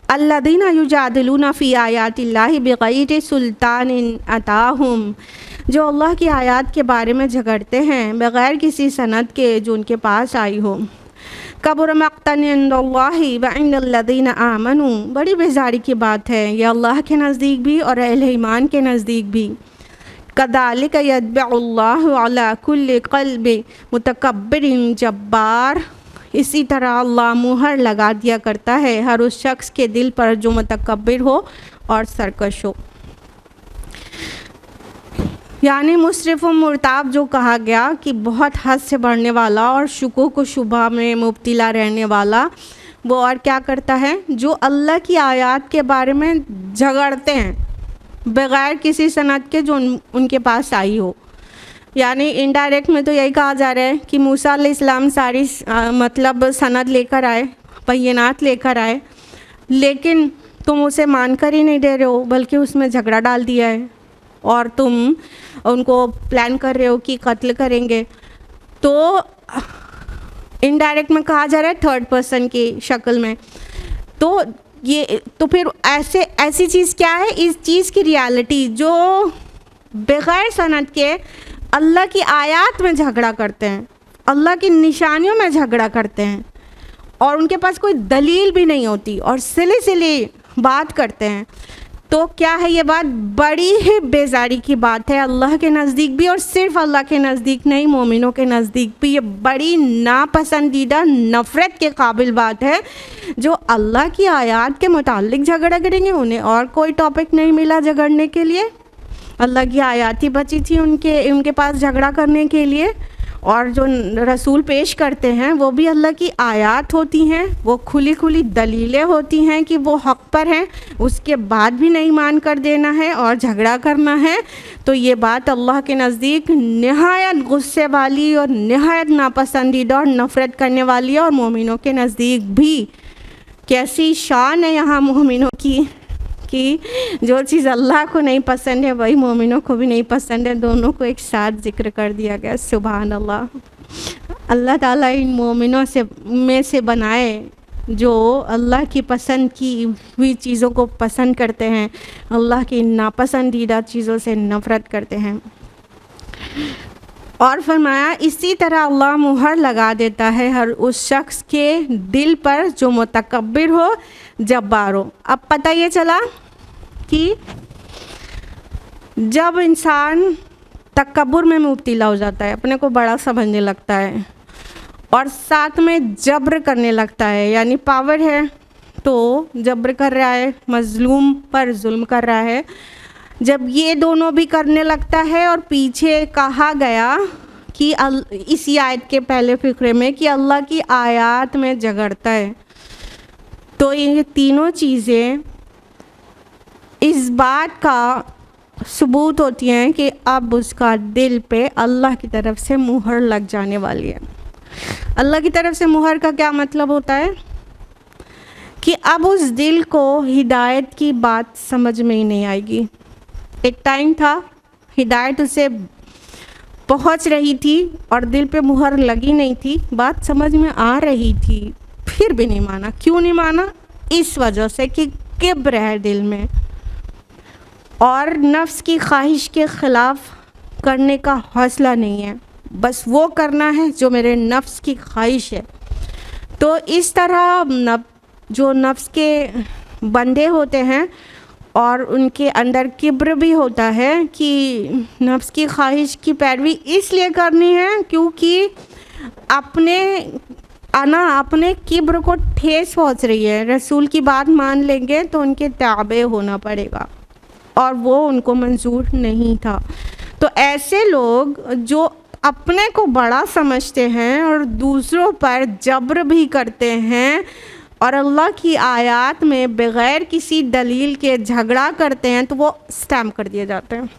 अल्लज़ीना युजादिलूना फ़ी आयातिल्लाहि बिग़ैरि सुल्तानिन अताहुम, जो अल्लाह की आयत के बारे में झगड़ते हैं बग़ैर किसी सनद के जो उनके पास आई हो। कबुर मक़तन इंदल्लाहि व इंदल्लज़ीना आमनू, बड़ी बेजारी की बात है यह अल्लाह के नज़दीक भी और अहले ईमान के नज़दीक भी। कज़ालिक यत्बउल्लाहु अला कुल्लि क़ल्बि मुतकब्बिरिन जब्बार, इसी तरह अल्लाह मुहर लगा दिया करता है हर उस शख्स के दिल पर जो मुतकब्बिर हो और सरकश हो। यानी मुसरिफ़ व मुर्ताब जो कहा गया कि बहुत हद से बढ़ने वाला और शुकूक व शुबहा में मुब्तिला रहने वाला, वो और क्या करता है, जो अल्लाह की आयत के बारे में झगड़ते हैं बग़ैर किसी सनद के जो उनके पास आई हो। यानी इनडायरेक्ट में तो यही कहा जा रहा है कि मूसा अलैहिस्सलाम सारी मतलब सनद लेकर आए, बय्यनात लेकर आए, लेकिन तुम उसे मानकर ही नहीं दे रहे हो बल्कि उसमें झगड़ा डाल दिया है और तुम उनको प्लान कर रहे हो कि कत्ल करेंगे। तो इनडायरेक्ट में कहा जा रहा है थर्ड पर्सन की शक्ल में। तो ये तो फिर ऐसी चीज़ क्या है, इस चीज़ की रियलिटी जो बग़ैर सनद के अल्लाह की आयत में झगड़ा करते हैं, अल्लाह की निशानियों में झगड़ा करते हैं और उनके पास कोई दलील भी नहीं होती और सिली बात करते हैं। तो क्या है ये बात, बड़ी ही बेजारी की बात है अल्लाह के नज़दीक भी, और सिर्फ अल्लाह के नज़दीक नहीं, मोमिनों के नज़दीक भी ये बड़ी नापसंदीदा नफ़रत के काबिल बात है। जो अल्लाह की आयत के मुतालिक झगड़ा करेंगे, उन्हें और कोई टॉपिक नहीं मिला झगड़ने के लिए, अल्लाह की आयत ही बची थी उनके पास झगड़ा करने के लिए। और जो रसूल पेश करते हैं वो भी अल्लाह की आयत होती हैं, वो खुली खुली दलीलें होती हैं कि वो हक़ पर हैं, उसके बाद भी नहीं मान कर देना है और झगड़ा करना है। तो ये बात अल्लाह के नज़दीक नहायत गुस्से वाली और नहायत नापसंदीदा और नफ़रत करने वाली है। और मोमिनों के नज़दीक भी कैसी शान है यहाँ मोमिनों की कि जो चीज़ अल्लाह को नहीं पसंद है वही मोमिनों को भी नहीं पसंद है, दोनों को एक साथ ज़िक्र कर दिया गया। सुभान अल्लाह। अल्लाह ताला इन मोमिनों में से बनाए जो अल्लाह की पसंद की हुई चीज़ों को पसंद करते हैं, अल्लाह की नापसंदीदा चीज़ों से नफ़रत करते हैं। और फरमाया इसी तरह अल्लाह मुहर लगा देता है हर उस शख्स के दिल पर जो मुतकब्बिर हो, जब्बार हो। अब पता ये चला कि जब इंसान तकब्बुर में मुब्तिला हो जाता है, अपने को बड़ा समझने लगता है और साथ में जब्र करने लगता है, यानी पावर है तो जब्र कर रहा है, मज़लूम पर जुल्म कर रहा है, जब ये दोनों भी करने लगता है और पीछे कहा गया कि इसी आयत के पहले फ़िक्रे में कि अल्लाह की आयत में झगड़ता है, तो ये तीनों चीज़ें इस बात का सबूत होती हैं कि अब उसका दिल पे अल्लाह की तरफ से मुहर लग जाने वाली है। अल्लाह की तरफ से मुहर का क्या मतलब होता है कि अब उस दिल को हिदायत की बात समझ में ही नहीं आएगी। एक टाइम था हिदायत उसे पहुंच रही थी और दिल पे मुहर लगी नहीं थी, बात समझ में आ रही थी, फिर भी नहीं माना। क्यों नहीं माना? इस वजह से कि किब्र है दिल में और नफ्स की ख्वाहिश के ख़िलाफ़ करने का हौसला नहीं है, बस वो करना है जो मेरे नफ्स की ख्वाहिश है। तो इस तरह जो नफ्स के बंदे होते हैं और उनके अंदर किब्र भी होता है कि नफ्स की ख्वाहिश की पैरवी इसलिए करनी है क्योंकि अपने किब्र को ठेस पहुंच रही है। रसूल की बात मान लेंगे तो उनके ताबे होना पड़ेगा और वो उनको मंजूर नहीं था। तो ऐसे लोग जो अपने को बड़ा समझते हैं और दूसरों पर जबर भी करते हैं और अल्लाह की आयत में बग़ैर किसी दलील के झगड़ा करते हैं तो वो स्टैम्प कर दिए जाते हैं।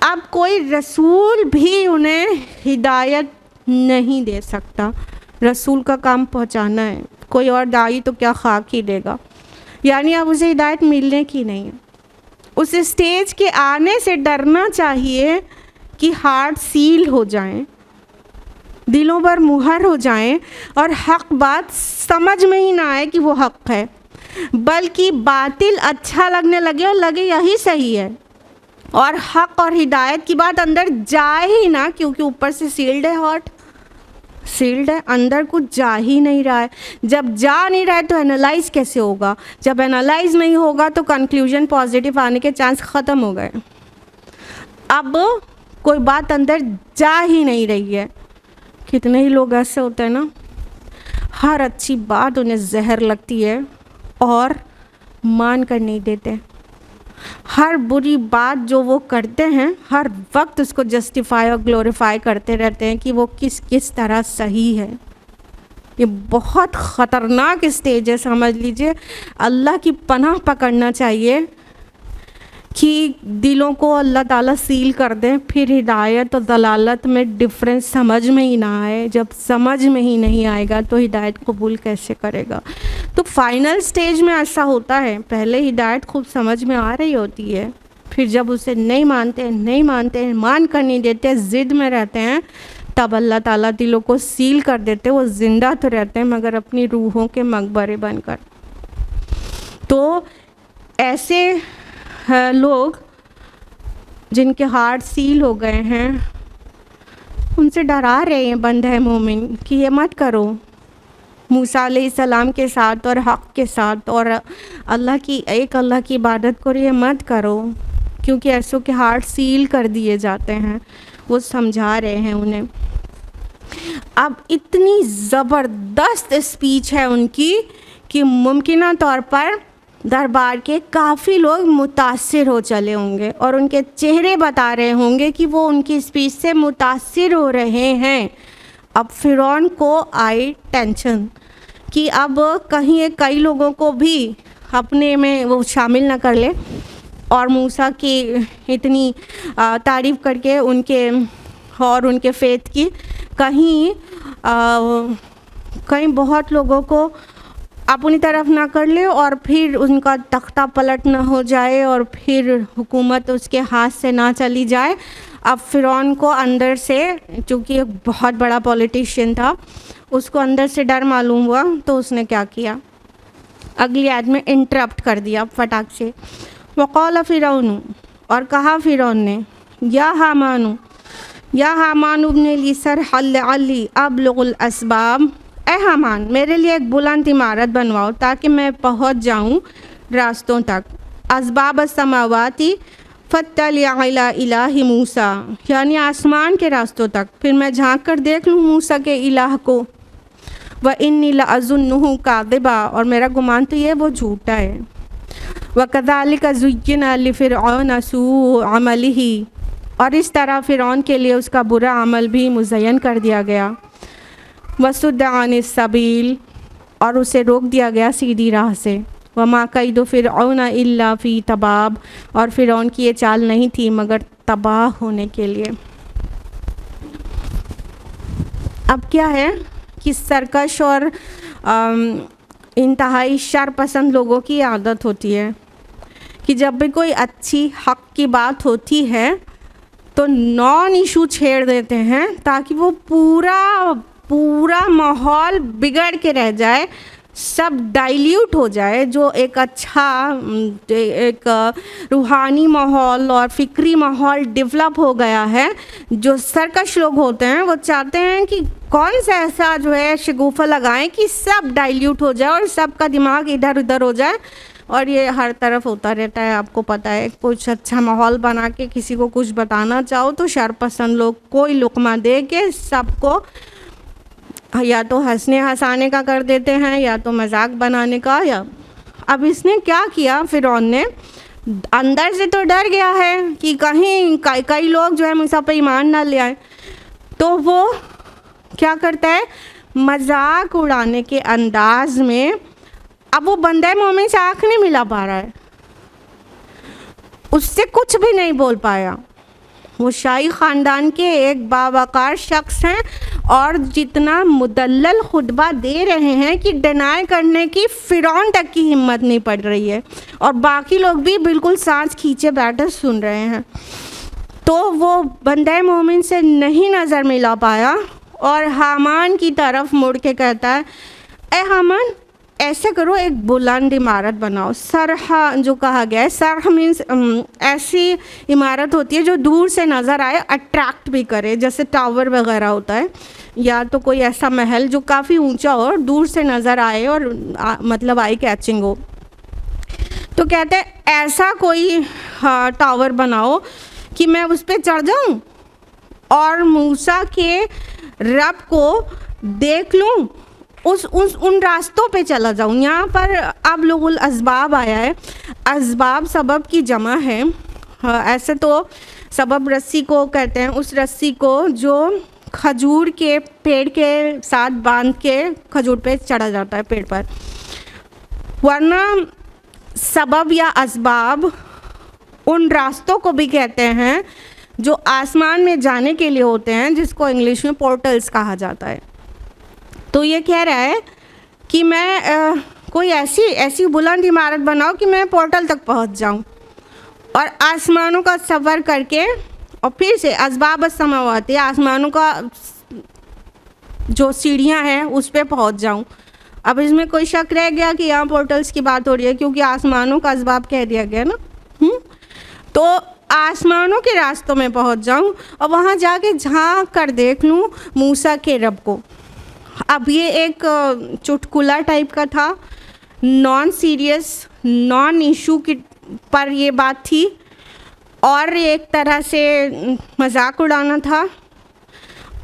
अब कोई रसूल भी उन्हें हिदायत नहीं दे सकता, रसूल का काम पहुंचाना है, कोई और दाई तो क्या खाक ही देगा, यानी अब उसे हिदायत मिलने की नहीं है। उस स्टेज के आने से डरना चाहिए कि हार्ट सील हो जाएं, दिलों पर मुहर हो जाएं और हक बात समझ में ही ना आए कि वो हक है, बल्कि बातिल अच्छा लगने लगे और लगे यही सही है और हक और हिदायत की बात अंदर जाए ही ना, क्योंकि ऊपर से सील्ड है, हार्ट सील्ड है, अंदर कुछ जा ही नहीं रहा है। जब जा नहीं रहा है तो एनालाइज कैसे होगा? जब एनालाइज नहीं होगा तो कंक्लूजन पॉजिटिव आने के चांस ख़त्म हो गए। अब कोई बात अंदर जा ही नहीं रही है। कितने ही लोग ऐसे होते हैं ना, हर अच्छी बात उन्हें जहर लगती है और मान कर नहीं देते। हर बुरी बात जो वो करते हैं हर वक्त उसको जस्टिफाई और ग्लोरीफाई करते रहते हैं कि वो किस तरह सही है। ये बहुत ख़तरनाक स्टेज है, समझ लीजिए। अल्लाह की पनाह पकड़ना चाहिए कि दिलों को अल्लाह ताला सील कर दें, फिर हिदायत और दलालत में डिफरेंस समझ में ही ना आए। जब समझ में ही नहीं आएगा तो हिदायत कबूल कैसे करेगा? तो फाइनल स्टेज में ऐसा होता है, पहले हिदायत खूब समझ में आ रही होती है, फिर जब उसे नहीं मानते, मान कर नहीं देते, ज़िद में रहते हैं, तब अल्लाह ताला दिलों को सील कर देते। वो ज़िंदा तो रहते हैं मगर अपनी रूहों के मकबरे बनकर। तो ऐसे लोग जिनके हार्ट सील हो गए हैं उनसे डरा रहे हैं बंद है मोमिन कि ये मत करो, मूसा अलैहिस्सलाम के साथ और हक़ के साथ और अल्लाह की इबादत करो, ये मत करो, क्योंकि ऐसों के हार्ट सील कर दिए जाते हैं। वो समझा रहे हैं उन्हें। अब इतनी ज़बरदस्त स्पीच है उनकी कि मुमकिन तौर पर दरबार के काफ़ी लोग मुतासिर हो चले होंगे और उनके चेहरे बता रहे होंगे कि वो उनकी स्पीच से मुतासिर हो रहे हैं। अब फ़िरौन को आई टेंशन कि अब कहीं कई लोगों को भी अपने में वो शामिल ना कर ले और मूसा की इतनी तारीफ़ करके उनके फ़ेथ की कहीं बहुत लोगों को अपनी तरफ ना कर ले और फिर उनका तख्ता पलट ना हो जाए और फिर हुकूमत उसके हाथ से ना चली जाए। अब फ़िरौन को अंदर से, चूँकि एक बहुत बड़ा पॉलिटिशियन था, उसको अंदर से डर मालूम हुआ, तो उसने क्या किया, अगली आयत में इंटरप्ट कर दिया फटाक से। वक़ाल फ़िरौन, और कहा फ़िरौन ने, या हामान इब्न ली सरहल लअल्ली अब्लुगुल अस्बाब, ए हामान मेरे लिए एक बुलंद इमारत बनवाओ ताकि मैं पहुंच जाऊं रास्तों तक। अस्बाब समावाती फत्तलिअ इला इलाहि मूसा, यानी आसमान के रास्तों तक, फिर मैं झांक कर देख लूँ मूसा के इलाह को। व इन्नी लअज़ुन्नुहु काज़िबा, और मेरा गुमान तो ये वो झूठा है। व कज़ालिका ज़ुय्यिना लिफ़िरऔन सूअ अमलिही, और इस तरह फ़िरौन के लिए उसका बुरा अमल भी मुज़य्यन कर दिया गया। वसुद्द अनिस सबील, और उसे रोक दिया गया सीधी राह से। वमा कैदु फ़िरऔन इल्ला फ़ी तबाब, और फ़िरौन की ये चाल नहीं थी मगर तबाह होने के लिए। अब क्या है कि सरकश और इंतहाई शर पसंद लोगों की आदत होती है कि जब भी कोई अच्छी हक़ की बात होती है तो नॉन इशू छेड़ देते हैं ताकि वो पूरा माहौल बिगड़ के रह जाए, सब डाइल्यूट हो जाए। जो एक अच्छा एक रूहानी माहौल और फ़िक्री माहौल डेवलप हो गया है, जो सरकश लोग होते हैं वो चाहते हैं कि कौन सा ऐसा जो है शगुफ़ा लगाएं कि सब डाइल्यूट हो जाए और सबका दिमाग इधर उधर हो जाए, और ये हर तरफ होता रहता है, आपको पता है। कुछ अच्छा माहौल बना के किसी को कुछ बताना चाहो तो शरपसंद लोग कोई लुकमा दे के सबको या तो हंसने हंसाने का कर देते हैं या तो मजाक बनाने का। या अब इसने क्या किया, फिरौन ने अंदर से तो डर गया है कि कहीं कई लोग जो है मूसा पे ईमान ना ले आए, तो वो क्या करता है, मजाक उड़ाने के अंदाज में, अब वो बंदे मोमिन से आँख नहीं मिला पा रहा है, उससे कुछ भी नहीं बोल पाया। वो शाही ख़ानदान के एक बावकार शख्स हैं और जितना मुदल्लल खुतबा दे रहे हैं कि डिनाई करने की फ़िरौन तक की हिम्मत नहीं पड़ रही है, और बाकी लोग भी बिल्कुल सांस खींचे बैठे सुन रहे हैं। तो वो बंदे मोमिन से नहीं नज़र मिला पाया और हामान की तरफ मुड़ के कहता है, ए हामान, ऐसे करो, एक बुलंद इमारत बनाओ। सरहा जो कहा गया है, सरह मीन्स ऐसी इमारत होती है जो दूर से नज़र आए, अट्रैक्ट भी करे, जैसे टावर वगैरह होता है, या तो कोई ऐसा महल जो काफ़ी ऊंचा हो और दूर से नज़र आए और मतलब आई कैचिंग हो। तो कहते हैं ऐसा कोई टावर बनाओ कि मैं उस पर चढ़ जाऊं और मूसा के रब को देख लूं, उन रास्तों पे चला जाऊं। यहाँ पर अब लोगुल असबाब आया है, असबाब सबब की जमा है। ऐसे तो सबब रस्सी को कहते हैं, उस रस्सी को जो खजूर के पेड़ के साथ बांध के खजूर पे चढ़ा जाता है पेड़ पर, वरना सबब या असबाब उन रास्तों को भी कहते हैं जो आसमान में जाने के लिए होते हैं, जिसको इंग्लिश में पोर्टल्स कहा जाता है। तो ये कह रहा है कि मैं कोई ऐसी बुलंद इमारत बनाओ कि मैं पोर्टल तक पहुंच जाऊं और आसमानों का सफ़र करके, और फिर से असबाब समावाती, आसमानों का जो सीढ़ियां हैं उस पर पहुंच जाऊं। अब इसमें कोई शक रह गया कि यहाँ पोर्टल्स की बात हो रही है, क्योंकि आसमानों का असबाब कह दिया गया ना। तो आसमानों के रास्तों में पहुंच जाऊं और वहाँ जाके झांक कर देख लूँ मूसा के रब को। अब ये एक चुटकुला टाइप का था, नॉन सीरियस, नॉन इशू की पर ये बात थी, और एक तरह से मजाक उड़ाना था,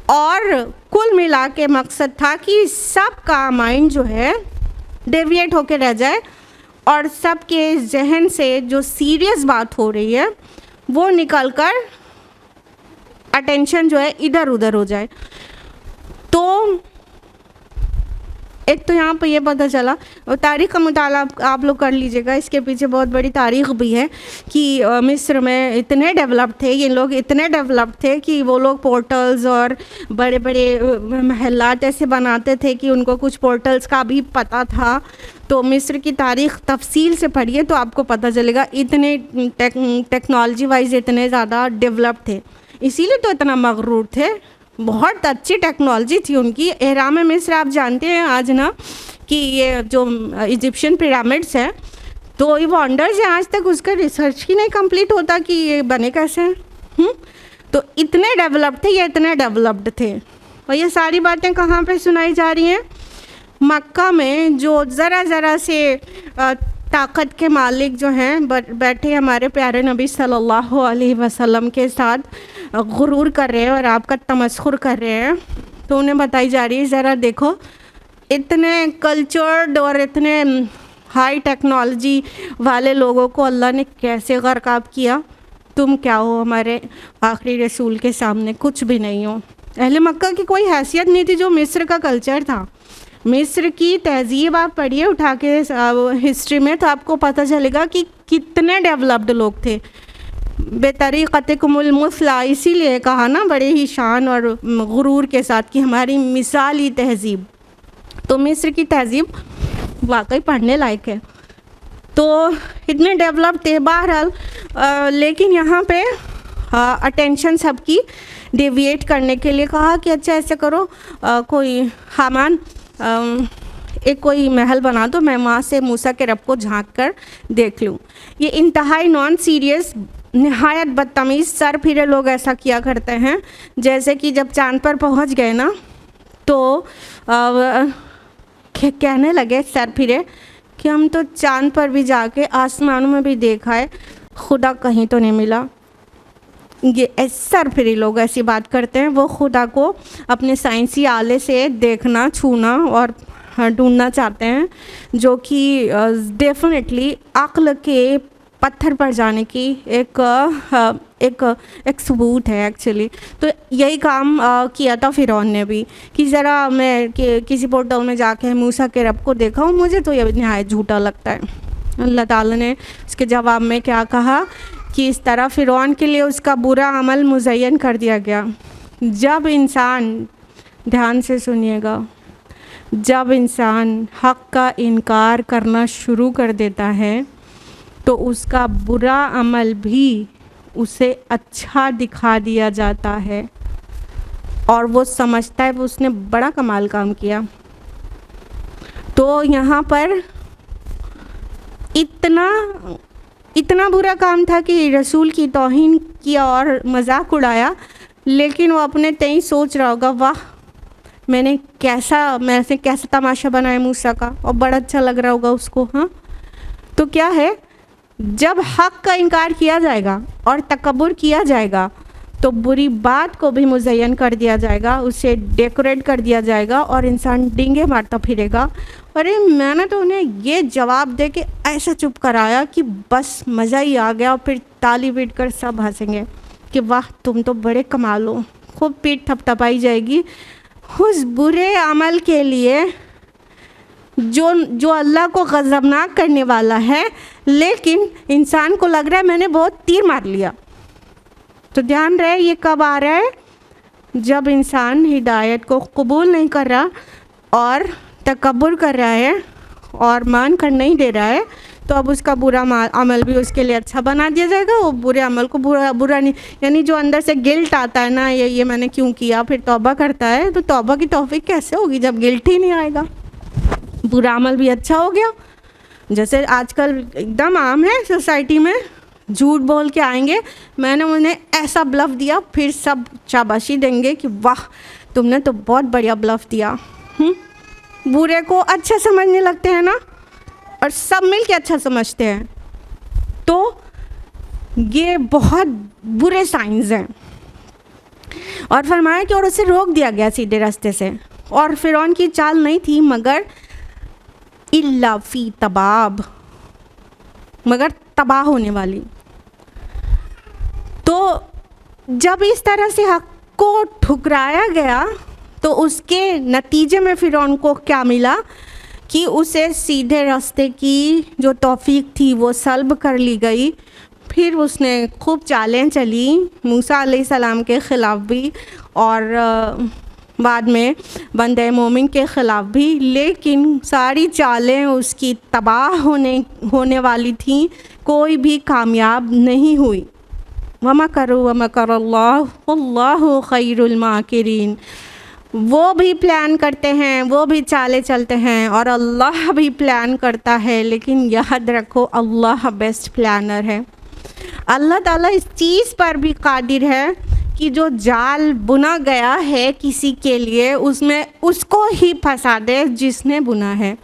और कुल मिला के मकसद था कि सबका माइंड जो है डेविएट होके रह जाए और सबके जहन से जो सीरियस बात हो रही है वो निकलकर अटेंशन जो है इधर उधर हो जाए। तो एक तो यहाँ पर ये पता चला, और तारीख़ का मुताला आप लोग कर लीजिएगा, इसके पीछे बहुत बड़ी तारीख़ भी है कि मिस्र में इतने डेवलप थे, ये लोग इतने डेवलप थे कि वो लोग पोर्टल्स और बड़े बड़े महलात ऐसे बनाते थे कि उनको कुछ पोर्टल्स का भी पता था। तो मिस्र की तारीख़ तफसील से पढ़िए तो आपको पता चलेगा, इतने टेक्नोलॉजी वाइज इतने ज़्यादा डेवलप थे, इसीलिए तो इतना मगरूर थे। बहुत अच्छी टेक्नोलॉजी थी उनकी। एहराम मिस्र आप जानते हैं आज ना कि ये जो इजिप्शियन पिरामिड्स हैं, तो ये वंडर्स हैं, आज तक उसका रिसर्च ही नहीं कंप्लीट होता कि ये बने कैसे हैं। तो इतने डेवलप्ड थे, ये इतने डेवलप्ड थे। और ये सारी बातें कहाँ पे सुनाई जा रही हैं? मक्का में, जो ज़रा से ताकत के मालिक जो हैं बैठे हमारे प्यारे नबी सल्लल्लाहु अलैहि वसल्लम के साथ गुरूर कर रहे हैं और आपका तमस्खुर कर रहे हैं। तो उन्हें बताई जा रही है, ज़रा देखो इतने कल्चर्ड और इतने हाई टेक्नोलॉजी वाले लोगों को अल्लाह ने कैसे गर्काब किया। तुम क्या हो हमारे आखिरी रसूल के सामने? कुछ भी नहीं हो। अहले मक्का की कोई हैसियत नहीं थी। जो मिस्र का कल्चर था, मिस्र की तहज़ीब आप पढ़िए उठा के हिस्ट्री में, तो आपको पता चलेगा कि कितने डेवलप्ड लोग थे। बेतरीक़तिकुमुल मुस्ला, इसीलिए कहा ना बड़े ही शान और गुरूर के साथ कि हमारी मिसाली तहज़ीब। तो मिस्र की तहज़ीब वाकई पढ़ने लायक है। तो इतने डेवलप थे बहरहाल, लेकिन यहाँ पे अटेंशन सबकी डेविएट करने के लिए कहा कि अच्छा ऐसे करो, कोई हामान एक कोई महल बना दो, मैं वहाँ से मूसा के रब को झांक कर देख लूँ। ये इंतहाई नॉन सीरियस, नहायत बदतमीज़ सर फिरे लोग ऐसा किया करते हैं। जैसे कि जब चांद पर पहुँच गए ना, तो कहने लगे सर फिरे कि हम तो चाँद पर भी जाके आसमानों में भी देखा है, खुदा कहीं तो नहीं मिला। ये सरफिरी लोग ऐसी बात करते हैं, वो खुदा को अपने साइंसी आले से देखना, छूना और ढूंढना चाहते हैं, जो कि डेफिनेटली अक्ल के पत्थर पर जाने की एक सबूत है एक्चुअली। तो यही काम किया था फ़िरौन ने भी कि ज़रा मैं किसी पोर्टल में जाके मूसा के रब को देखा हूँ, मुझे तो ये नहायत झूठा लगता है। अल्लाह ताला ने उसके जवाब में क्या कहा कि इस तरह फ़िरौन के लिए उसका बुरा अमल मुज़य्यन कर दिया गया। जब इंसान, ध्यान से सुनिएगा, जब इंसान हक़ का इनकार करना शुरू कर देता है तो उसका बुरा अमल भी उसे अच्छा दिखा दिया जाता है और वो समझता है वो उसने बड़ा कमाल काम किया। तो यहाँ पर इतना बुरा काम था कि रसूल की तौहीन किया और मजाक उड़ाया, लेकिन वो अपने तय सोच रहा होगा, वाह मैंने कैसा तमाशा बनाया मूसा का, और बड़ा अच्छा लग रहा होगा उसको। हाँ, तो क्या है, जब हक़ का इनकार किया जाएगा और तकब्बुर किया जाएगा तो बुरी बात को भी मुज़य्यन कर दिया जाएगा, उसे डेकोरेट कर दिया जाएगा और इंसान डींगे मारता फिरेगा। अरे मैंने तो उन्हें ये जवाब दे के ऐसा चुप कराया कि बस मज़ा ही आ गया, और फिर ताली पीट कर सब हंसेंगे कि वाह तुम तो बड़े कमाल हो, खूब पीठ थपथपाई जाएगी उस बुरे अमल के लिए जो अल्लाह को गज़बनाक करने वाला है, लेकिन इंसान को लग रहा है मैंने बहुत तीर मार लिया। तो ध्यान रहे ये कब आ रहा है, जब इंसान हिदायत को कबूल नहीं कर रहा और तकब्बुर कर रहा है और मान कर नहीं दे रहा है, तो अब उसका बुरा अमल भी उसके लिए अच्छा बना दिया जाएगा। वो बुरे अमल को बुरा नहीं, यानी जो अंदर से गिल्ट आता है ना, ये मैंने क्यों किया, फिर तौबा करता है, तो तौबा की तौफीक कैसे होगी जब गिल्ट ही नहीं आएगा। बुरा अमल भी अच्छा हो गया। जैसे आजकल एकदम आम है सोसाइटी में, झूठ बोल के आएंगे, मैंने उन्हें ऐसा ब्लफ दिया, फिर सब शाबाशी देंगे कि वाह तुमने तो बहुत बढ़िया ब्लफ दिया। बुरे को अच्छा समझने लगते हैं ना, और सब मिल के अच्छा समझते हैं। तो ये बहुत बुरे साइंस हैं। और फरमाया कि और उसे रोक दिया गया सीधे रास्ते से, और फ़िरौन की चाल नहीं थी मगर इल्ला फ़ी तबाब, मगर तबाह होने वाली। तो जब इस तरह से हक़ को ठुकराया गया तो उसके नतीजे में फ़िरौन को क्या मिला कि उसे सीधे रास्ते की जो तौफीक थी वो सल्ब कर ली गई। फिर उसने खूब चालें चली मूसा अलैहिस्सलाम के ख़िलाफ़ भी और बाद में बंदे मोमिन के ख़िलाफ़ भी, लेकिन सारी चालें उसकी तबाह होने वाली थीं, कोई भी कामयाब नहीं हुई। वमकरू वमकरल्लाहु वल्लाहु खैरुल माकिरीन। वो भी प्लान करते हैं, वो भी चाले चलते हैं, और अल्लाह भी प्लान करता है, लेकिन याद रखो अल्लाह बेस्ट प्लानर है। अल्लाह ताला इस चीज़ पर भी कादिर है कि जो जाल बुना गया है किसी के लिए, उसमें उसको ही फंसा दे जिसने बुना है।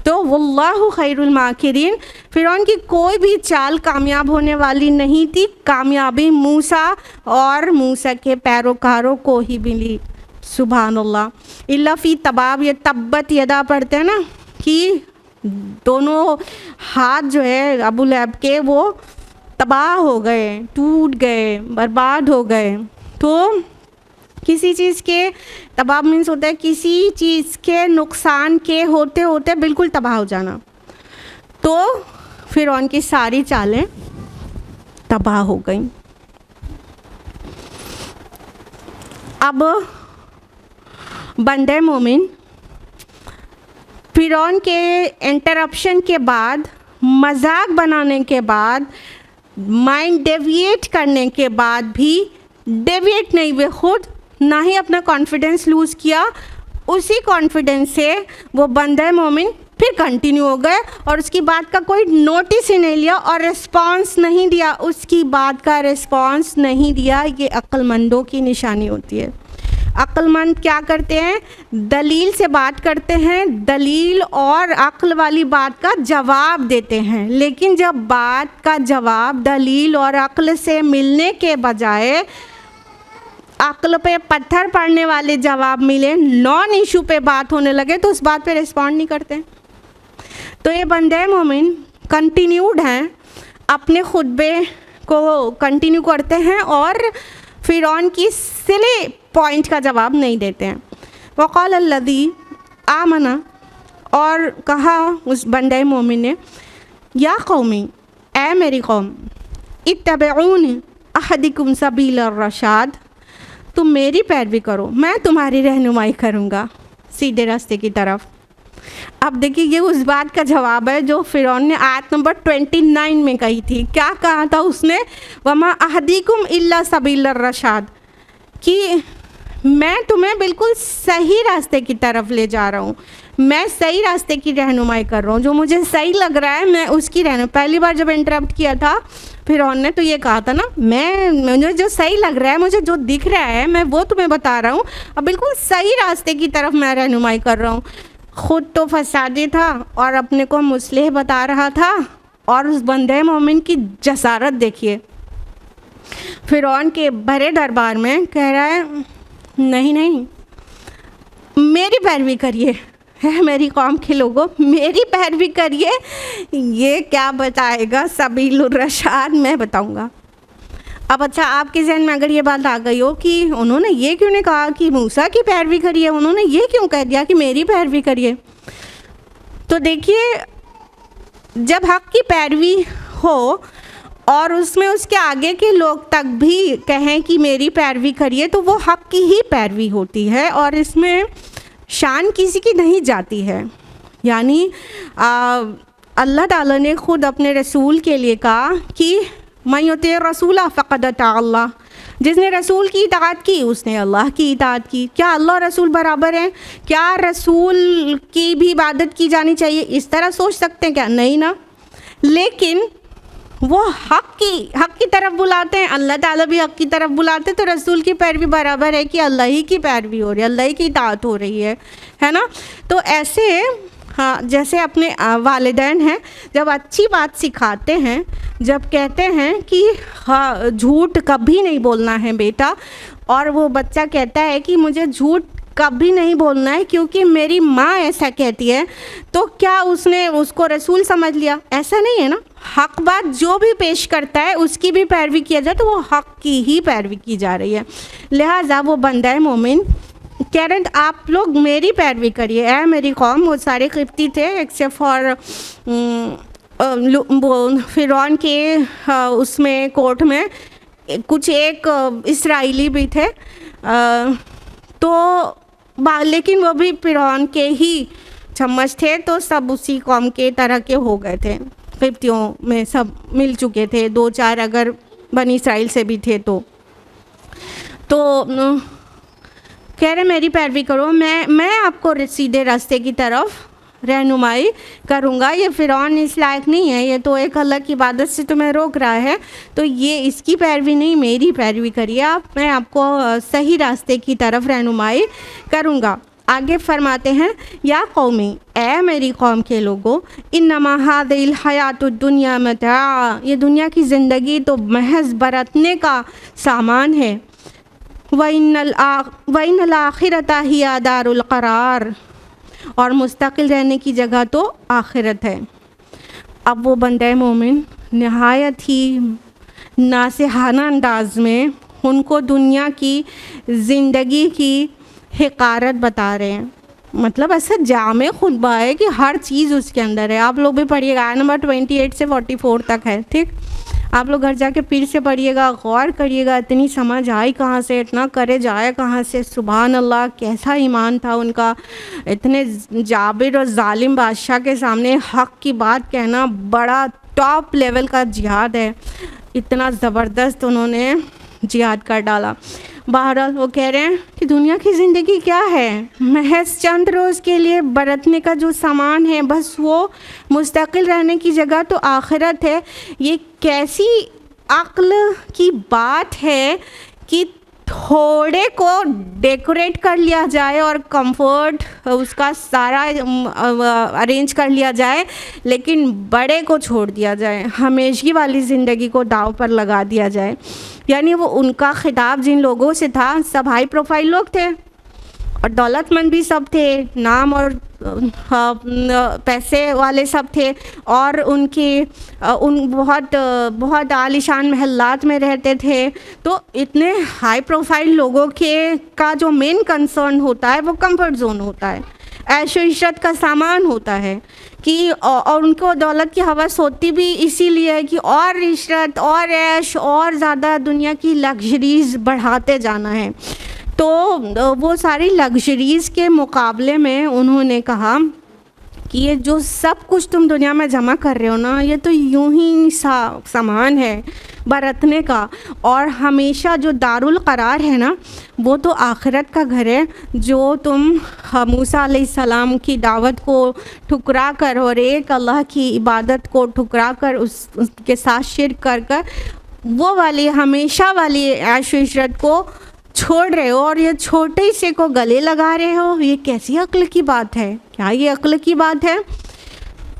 तो वल्लाहु खैरुल माकिरीन। फ़िरौन की कोई भी चाल कामयाब होने वाली नहीं थी, कामयाबी मूसा और मूसा के पैरोकारों को ही मिली। सुभानअल्लाह। इल्ला फ़ी तबाब, ये तब्बत यदा पढ़ते हैं ना कि दोनों हाथ जो है अबू लहब के वो तबाह हो गए, टूट गए, बर्बाद हो गए। तो किसी चीज़ के तबाह मीन्स होता है किसी चीज़ के नुकसान के होते होते बिल्कुल तबाह हो जाना। तो फ़िरौन की सारी चालें तबाह हो गई। अब बंदे मोमिन फ़िरौन के इंटरप्शन के बाद, मजाक बनाने के बाद, माइंड डेविएट करने के बाद भी डेविएट नहीं हुए खुद, ना ही अपना कॉन्फिडेंस लूज़ किया। उसी कॉन्फिडेंस से वो बंदे मोमिन फिर कंटिन्यू हो गए और उसकी बात का कोई नोटिस ही नहीं लिया और रिस्पांस नहीं दिया, उसकी बात का रिस्पांस नहीं दिया। ये अक्लमंदों की निशानी होती है। अक्लमंद क्या करते हैं, दलील से बात करते हैं, दलील और अक्ल वाली बात का जवाब देते हैं। लेकिन जब बात का जवाब दलील और अक्ल से मिलने के बजाय अक्ल पे पत्थर पड़ने वाले जवाब मिले, नॉन इशू पे बात होने लगे, तो उस बात पे रिस्पॉन्ड नहीं करते। तो ये बंदे मोमिन कंटिन्यूड हैं, अपने खुतबे को कंटिन्यू करते हैं और फ़िरौन की सिले पॉइंट का जवाब नहीं देते हैं। वक़ाल अल्लज़ी आमना, और कहा उस बंदे मोमिन ने, या कौमी, ए मेरी कौम, इत्तबिऊनी अहदिकुम सबीलर रशाद, तुम मेरी पैरवी करो, मैं तुम्हारी रहनुमाई करूँगा सीधे रास्ते की तरफ। अब देखिए ये उस बात का जवाब है जो फ़िरौन ने आयत नंबर 29 में कही थी। क्या कहा था उसने, वमा अहदीकुम इल्ला सबीलर रशाद, कि मैं तुम्हें बिल्कुल सही रास्ते की तरफ ले जा रहा हूँ, मैं सही रास्ते की रहनुमाई कर रहा हूँ, जो मुझे सही लग रहा है मैं उसकी रहनुमाई। पहली बार जब इंटरप्ट किया था फ़िरौन ने तो ये कहा था ना, मुझे जो सही लग रहा है, मुझे जो दिख रहा है, मैं वो तुम्हें बता रहा हूँ, और बिल्कुल सही रास्ते की तरफ मैं रहनुमाई कर रहा हूँ। ख़ुद तो फसादी था और अपने को मुस्लिह बता रहा था। और उस बंदे मोमिन की जसारत देखिए, फ़िरौन के बड़े दरबार में कह रहा है, नहीं नहीं मेरी पैरवी करिए, है मेरी कौम के लोगों, मेरी पैरवी करिए, ये क्या बताएगा सबीलुर रशाद, मैं बताऊंगा। अब अच्छा, आपके जहन में अगर ये बात आ गई हो कि उन्होंने ये क्यों नहीं कहा कि मूसा की पैरवी करिए, उन्होंने ये क्यों कह दिया कि मेरी पैरवी करिए, तो देखिए जब हक़ की पैरवी हो और उसमें उसके आगे के लोग तक भी कहें कि मेरी पैरवी करिए, तो वो हक़ की ही पैरवी होती है और इसमें शान किसी की नहीं जाती है। यानी अल्लाह ताला ने ख़ुद अपने रसूल के लिए कहा कि मैं युती रसूला फ़क़द अता अल्लाह, जिसने रसूल की इताअत की उसने अल्लाह की इताअत की। क्या अल्लाह रसूल बराबर हैं? क्या रसूल की भी इबादत की जानी चाहिए, इस तरह सोच सकते हैं क्या? नहीं ना। लेकिन वो हक़ की तरफ बुलाते हैं, अल्लाह ताला भी हक़ की तरफ बुलाते हैं, तो रसूल की पैरवी बराबर है कि अल्लाह ही की पैरवी हो रही है, अल्लाह ही की इताअत हो रही है ना। तो ऐसे हाँ, जैसे अपने वालिदैन हैं, जब अच्छी बात सिखाते हैं, जब कहते हैं कि हाँ झूठ कभी नहीं बोलना है बेटा, और वो बच्चा कहता है कि मुझे झूठ कभी नहीं बोलना है क्योंकि मेरी माँ ऐसा कहती है, तो क्या उसने उसको रसूल समझ लिया? ऐसा नहीं है ना। हक़ बात जो भी पेश करता है उसकी भी पैरवी किया जाए तो वो हक़ की ही पैरवी की जा रही है। लिहाजा वो बंदा मोमिन कह रहे आप लोग मेरी पैरवी करिए, ऐ मेरी कौम। वो सारे क़िब्ती थे एक्सेप्ट फॉर फ़िरौन के उसमें कोर्ट में कुछ एक इसराइली भी थे, तो लेकिन वो भी फ़िरौन के ही चम्मच थे, तो सब उसी कौम के तरह के हो गए थे। क़िब्तियों में सब मिल चुके थे, 2-4 अगर बनी इसराइल से भी थे तो कह रहे मेरी पैरवी करो, मैं आपको सीधे रास्ते की तरफ रहनुमाई करूँगा। ये फ़िरौन इस लायक नहीं है, ये तो एक अल्लाह की इबादत से तुम्हें रोक रहा है, तो ये इसकी पैरवी नहीं मेरी पैरवी करिए आप, मैं आपको सही रास्ते की तरफ रहनुमाई करूँगा। आगे फरमाते हैं, या कौमी, ए मेरी कौम के लोगों, इन्नमा हादिल हयातुद दुनिया मता, ये दुनिया की ज़िंदगी तो महज बरतने का सामान है। वइन्नल आखिरता हिया दारुल क़रार, और मुस्तकिल रहने की जगह तो आखिरत है। अब वो बंदे मोमिन नहायत ही नासिहाना अंदाज में उनको दुनिया की ज़िंदगी की हिकारत बता रहे हैं। मतलब ऐसा जामे खुतबा है कि हर चीज़ उसके अंदर है। आप लोग भी पढ़िएगा, आयत नंबर 28 से 44 तक है, ठीक। आप लोग घर जाके फिर से पढ़िएगा, गौर करिएगा, इतनी समझ आई कहाँ से, इतना करे जाए कहाँ से। सुभान अल्लाह, कैसा ईमान था उनका। इतने जाबिर और जालिम बादशाह के सामने हक़ की बात कहना बड़ा टॉप लेवल का जिहाद है। इतना ज़बरदस्त उन्होंने जिहाद कर डाला। बहरहाल वो कह रहे हैं कि दुनिया की ज़िंदगी क्या है, महज चंद रोज़ के लिए बरतने का जो सामान है, बस वो मुस्तकिल रहने की जगह तो आखिरत है। ये कैसी अक्ल की बात है कि थोड़े को डेकोरेट कर लिया जाए और कंफर्ट उसका सारा अरेंज कर लिया जाए, लेकिन बड़े को छोड़ दिया जाए, हमेशगी वाली ज़िंदगी को दाव पर लगा दिया जाए। यानी वो उनका खिताब जिन लोगों से था, सब हाई प्रोफाइल लोग थे और दौलतमंद भी सब थे, नाम और पैसे वाले सब थे, और उन बहुत आलीशान महल्लात में रहते थे। तो इतने हाई प्रोफाइल लोगों का जो मेन कंसर्न होता है वो कंफर्ट जोन होता है, ऐशो इशरत का सामान होता है कि और उनको दौलत की हवस होती भी इसीलिए है कि और इशरत और ऐश और ज़्यादा दुनिया की लग्जरीज़ बढ़ाते जाना है। तो वो सारी लग्जरीज़ के मुकाबले में उन्होंने कहा कि ये जो सब कुछ तुम दुनिया में जमा कर रहे हो ना, ये तो यूं ही सामान है बरतने का, और हमेशा जो दारुल करार है ना, वो तो आखिरत का घर है, जो तुम मूसा अलैहिस्सलाम की दावत को ठुकरा कर और एक अल्लाह की इबादत को ठुकरा कर उसके साथ शिर्क कर वो वाली हमेशा वाली ऐश इशरत को छोड़ रहे हो और ये छोटे से को गले लगा रहे हो। ये कैसी अक्ल की बात है? क्या ये अक्ल की बात है?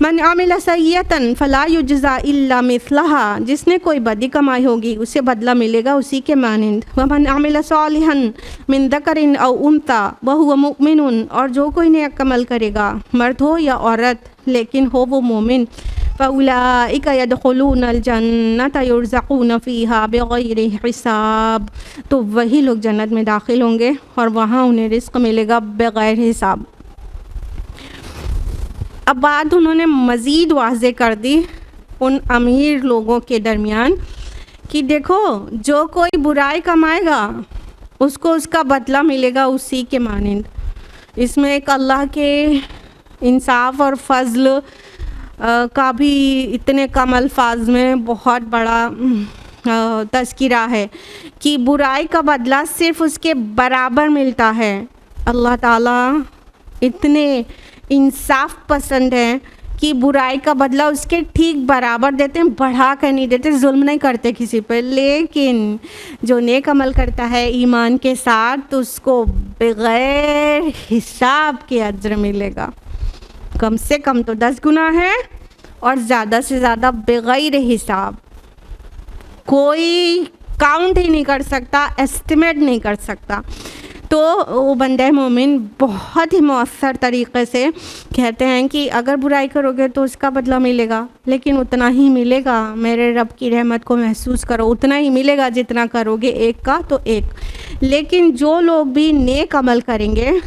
मन आमिला सय्यतन फला युजज़ा इल्ला मिस्लहा, जिसने कोई बदी कमाई होगी उसे बदला मिलेगा उसी के मानिंद। वमन आमिला सालिहन मिन ज़करिन औ उन्सा वहुवा मुमिनुन, और जो कोई नेक अमल करेगा, मर्द हो या औरत लेकिन हो वो मोमिन, फ़उलाइका यदखुलूनल जन्नत युरज़क़ून फ़ीहा बिग़ैरि हिसाब, तो वही लोग जन्नत में दाखिल होंगे और वहाँ उन्हें रिज़्क़ मिलेगा बग़ैर हिसाब। अब बात उन्होंने मज़ीद वाज़े कर दी उन अमीर लोगों के दरमियान कि देखो, जो कोई बुराई कमाएगा उसको उसका बदला मिलेगा उसी के मानिंद। इसमें एक अल्लाह के इंसाफ और फ़ज़ल का भी इतने कम अल्फाज में बहुत बड़ा तज़किरा है कि बुराई का बदला सिर्फ़ उसके बराबर मिलता है। अल्लाह ताला इतने इंसाफ पसंद हैं कि बुराई का बदला उसके ठीक बराबर देते हैं, बढ़ा कर नहीं देते, जुल्म नहीं करते किसी पर। लेकिन जो नेक अमल करता है ईमान के साथ, तो उसको बग़ैर हिसाब के अज्र मिलेगा। कम से कम तो 10 गुना है और ज़्यादा से ज़्यादा बग़ैर हिसाब। कोई काउंट ही नहीं कर सकता, एस्टिमेट नहीं कर सकता। तो वो बंदे मोमिन बहुत ही मौसर तरीक़े से कहते हैं कि अगर बुराई करोगे तो उसका बदला मिलेगा, लेकिन उतना ही मिलेगा। मेरे रब की रहमत को महसूस करो, उतना ही मिलेगा जितना करोगे, एक का तो एक। लेकिन जो लोग भी नेक अमल करेंगे,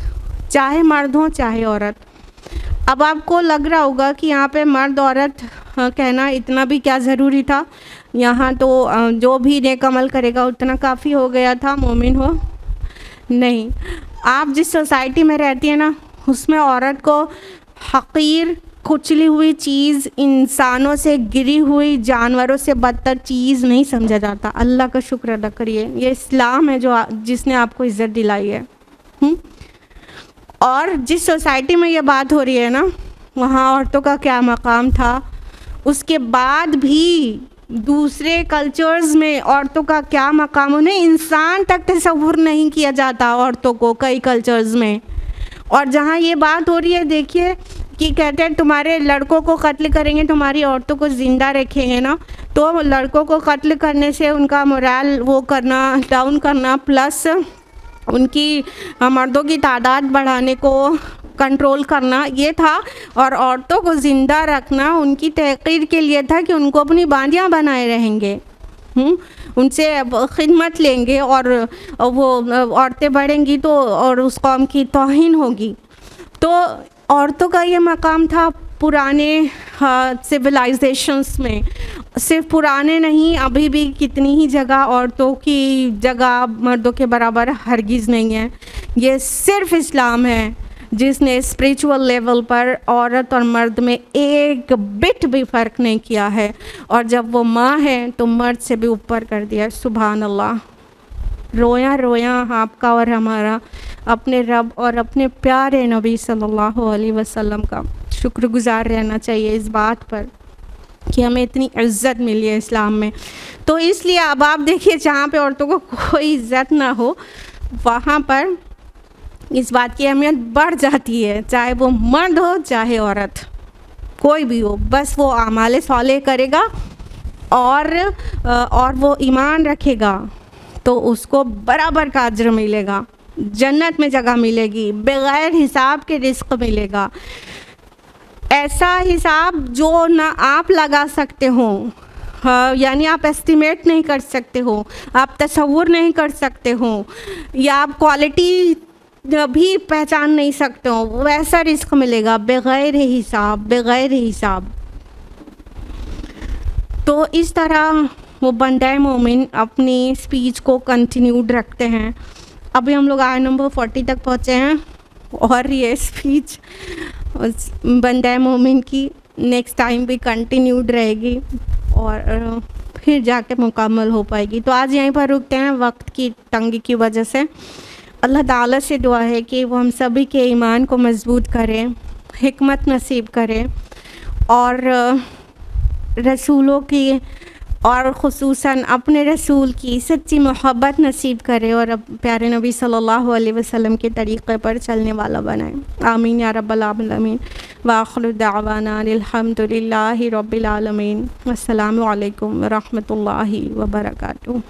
चाहे मर्द हो चाहे औरत। अब आपको लग रहा होगा कि यहाँ पे मर्द औरत कहना इतना भी क्या ज़रूरी था, यहाँ तो जो भी नेक अमल करेगा उतना काफ़ी हो गया था, मोमिन हो। नहीं, आप जिस सोसाइटी में रहती हैं ना, उसमें औरत को हक़ीर, कुचली हुई चीज़, इंसानों से गिरी हुई, जानवरों से बदतर चीज़ नहीं समझा जाता। अल्लाह का शुक्र अदा करिए, ये इस्लाम है जो जिसने आपको इज़्ज़त दिलाई है। और जिस सोसाइटी में ये बात हो रही है ना, वहाँ औरतों का क्या मकाम था, उसके बाद भी दूसरे कल्चर्स में औरतों का क्या मकाम, उन्हें इंसान तक तस्वुर नहीं किया जाता औरतों को कई कल्चर्स में। और जहाँ ये बात हो रही है, देखिए कि कहते हैं तुम्हारे लड़कों को कत्ल करेंगे, तुम्हारी औरतों को ज़िंदा रखेंगे ना, तो लड़कों को कत्ल करने से उनका मोरल वो करना, डाउन करना, प्लस उनकी मर्दों की तादाद बढ़ाने को कंट्रोल करना, ये था। और औरतों को ज़िंदा रखना उनकी तहक़ीर के लिए था कि उनको अपनी बांदियाँ बनाए रहेंगे, उनसे खिदमत लेंगे, और वो औरतें बढ़ेंगी तो और उस कौम की तौहीन होगी। तो औरतों का ये मकाम था पुराने सिविलाइजेशंस में। सिर्फ पुराने नहीं, अभी भी कितनी ही जगह औरतों की जगह मर्दों के बराबर हरगिज़ नहीं है। ये सिर्फ इस्लाम है जिसने स्पिरिचुअल लेवल पर औरत और मर्द में एक बिट भी फ़र्क नहीं किया है, और जब वो माँ है तो मर्द से भी ऊपर कर दिया। सुभान अल्लाह। रोया रोया आपका और हमारा अपने रब और अपने प्यारे नबी सल्लल्लाहु अलैहि वसल्लम का शुक्रगुज़ार रहना चाहिए इस बात पर कि हमें इतनी इज़्ज़त मिली है इस्लाम में। तो इसलिए अब आप देखिए जहाँ पे औरतों को कोई इज़्ज़त ना हो वहाँ पर इस बात की अहमियत बढ़ जाती है, चाहे वो मर्द हो चाहे औरत, कोई भी हो, बस वो आमाले साले करेगा और वो ईमान रखेगा तो उसको बराबर का अज्र मिलेगा, जन्नत में जगह मिलेगी, बग़ैर हिसाब के रिज़्क़ मिलेगा, ऐसा हिसाब जो ना आप लगा सकते हो, यानी आप एस्टिमेट नहीं कर सकते हो, आप तसव्वुर नहीं कर सकते हो, या आप क्वालिटी भी पहचान नहीं सकते हो, वैसा रिस्क मिलेगा बग़ैर हिसाब, बग़ैर हिसाब। तो इस तरह वो बंदे मोमिन अपनी स्पीच को कंटिन्यूड रखते हैं। अभी हम लोग आयत नंबर 40 तक पहुँचे हैं और ये स्पीच उस बंदे मोमिन की नेक्स्ट टाइम भी कंटिन्यूड रहेगी और फिर जाके मुकम्मल हो पाएगी। तो आज यहीं पर रुकते हैं वक्त की तंगी की वजह से। अल्लाह ताला से दुआ है कि वो हम सभी के ईमान को मजबूत करें, हिकमत नसीब करें और रसूलों की और ख़ुसूसन अपने रसूल की सच्ची मोहब्बत नसीब करे और अब प्यारे नबी सल्लल्लाहु अलैहि वसल्लम के तरीक़े पर चलने वाला बनाए। आमीन या रब्बल आलमीन। व आखिरु दावाना अल्हम्दुलिल्लाहि रब्बिल आलमीन। अस्सलामु अलैकुम व रहमतुल्लाहि व बरकातुहू।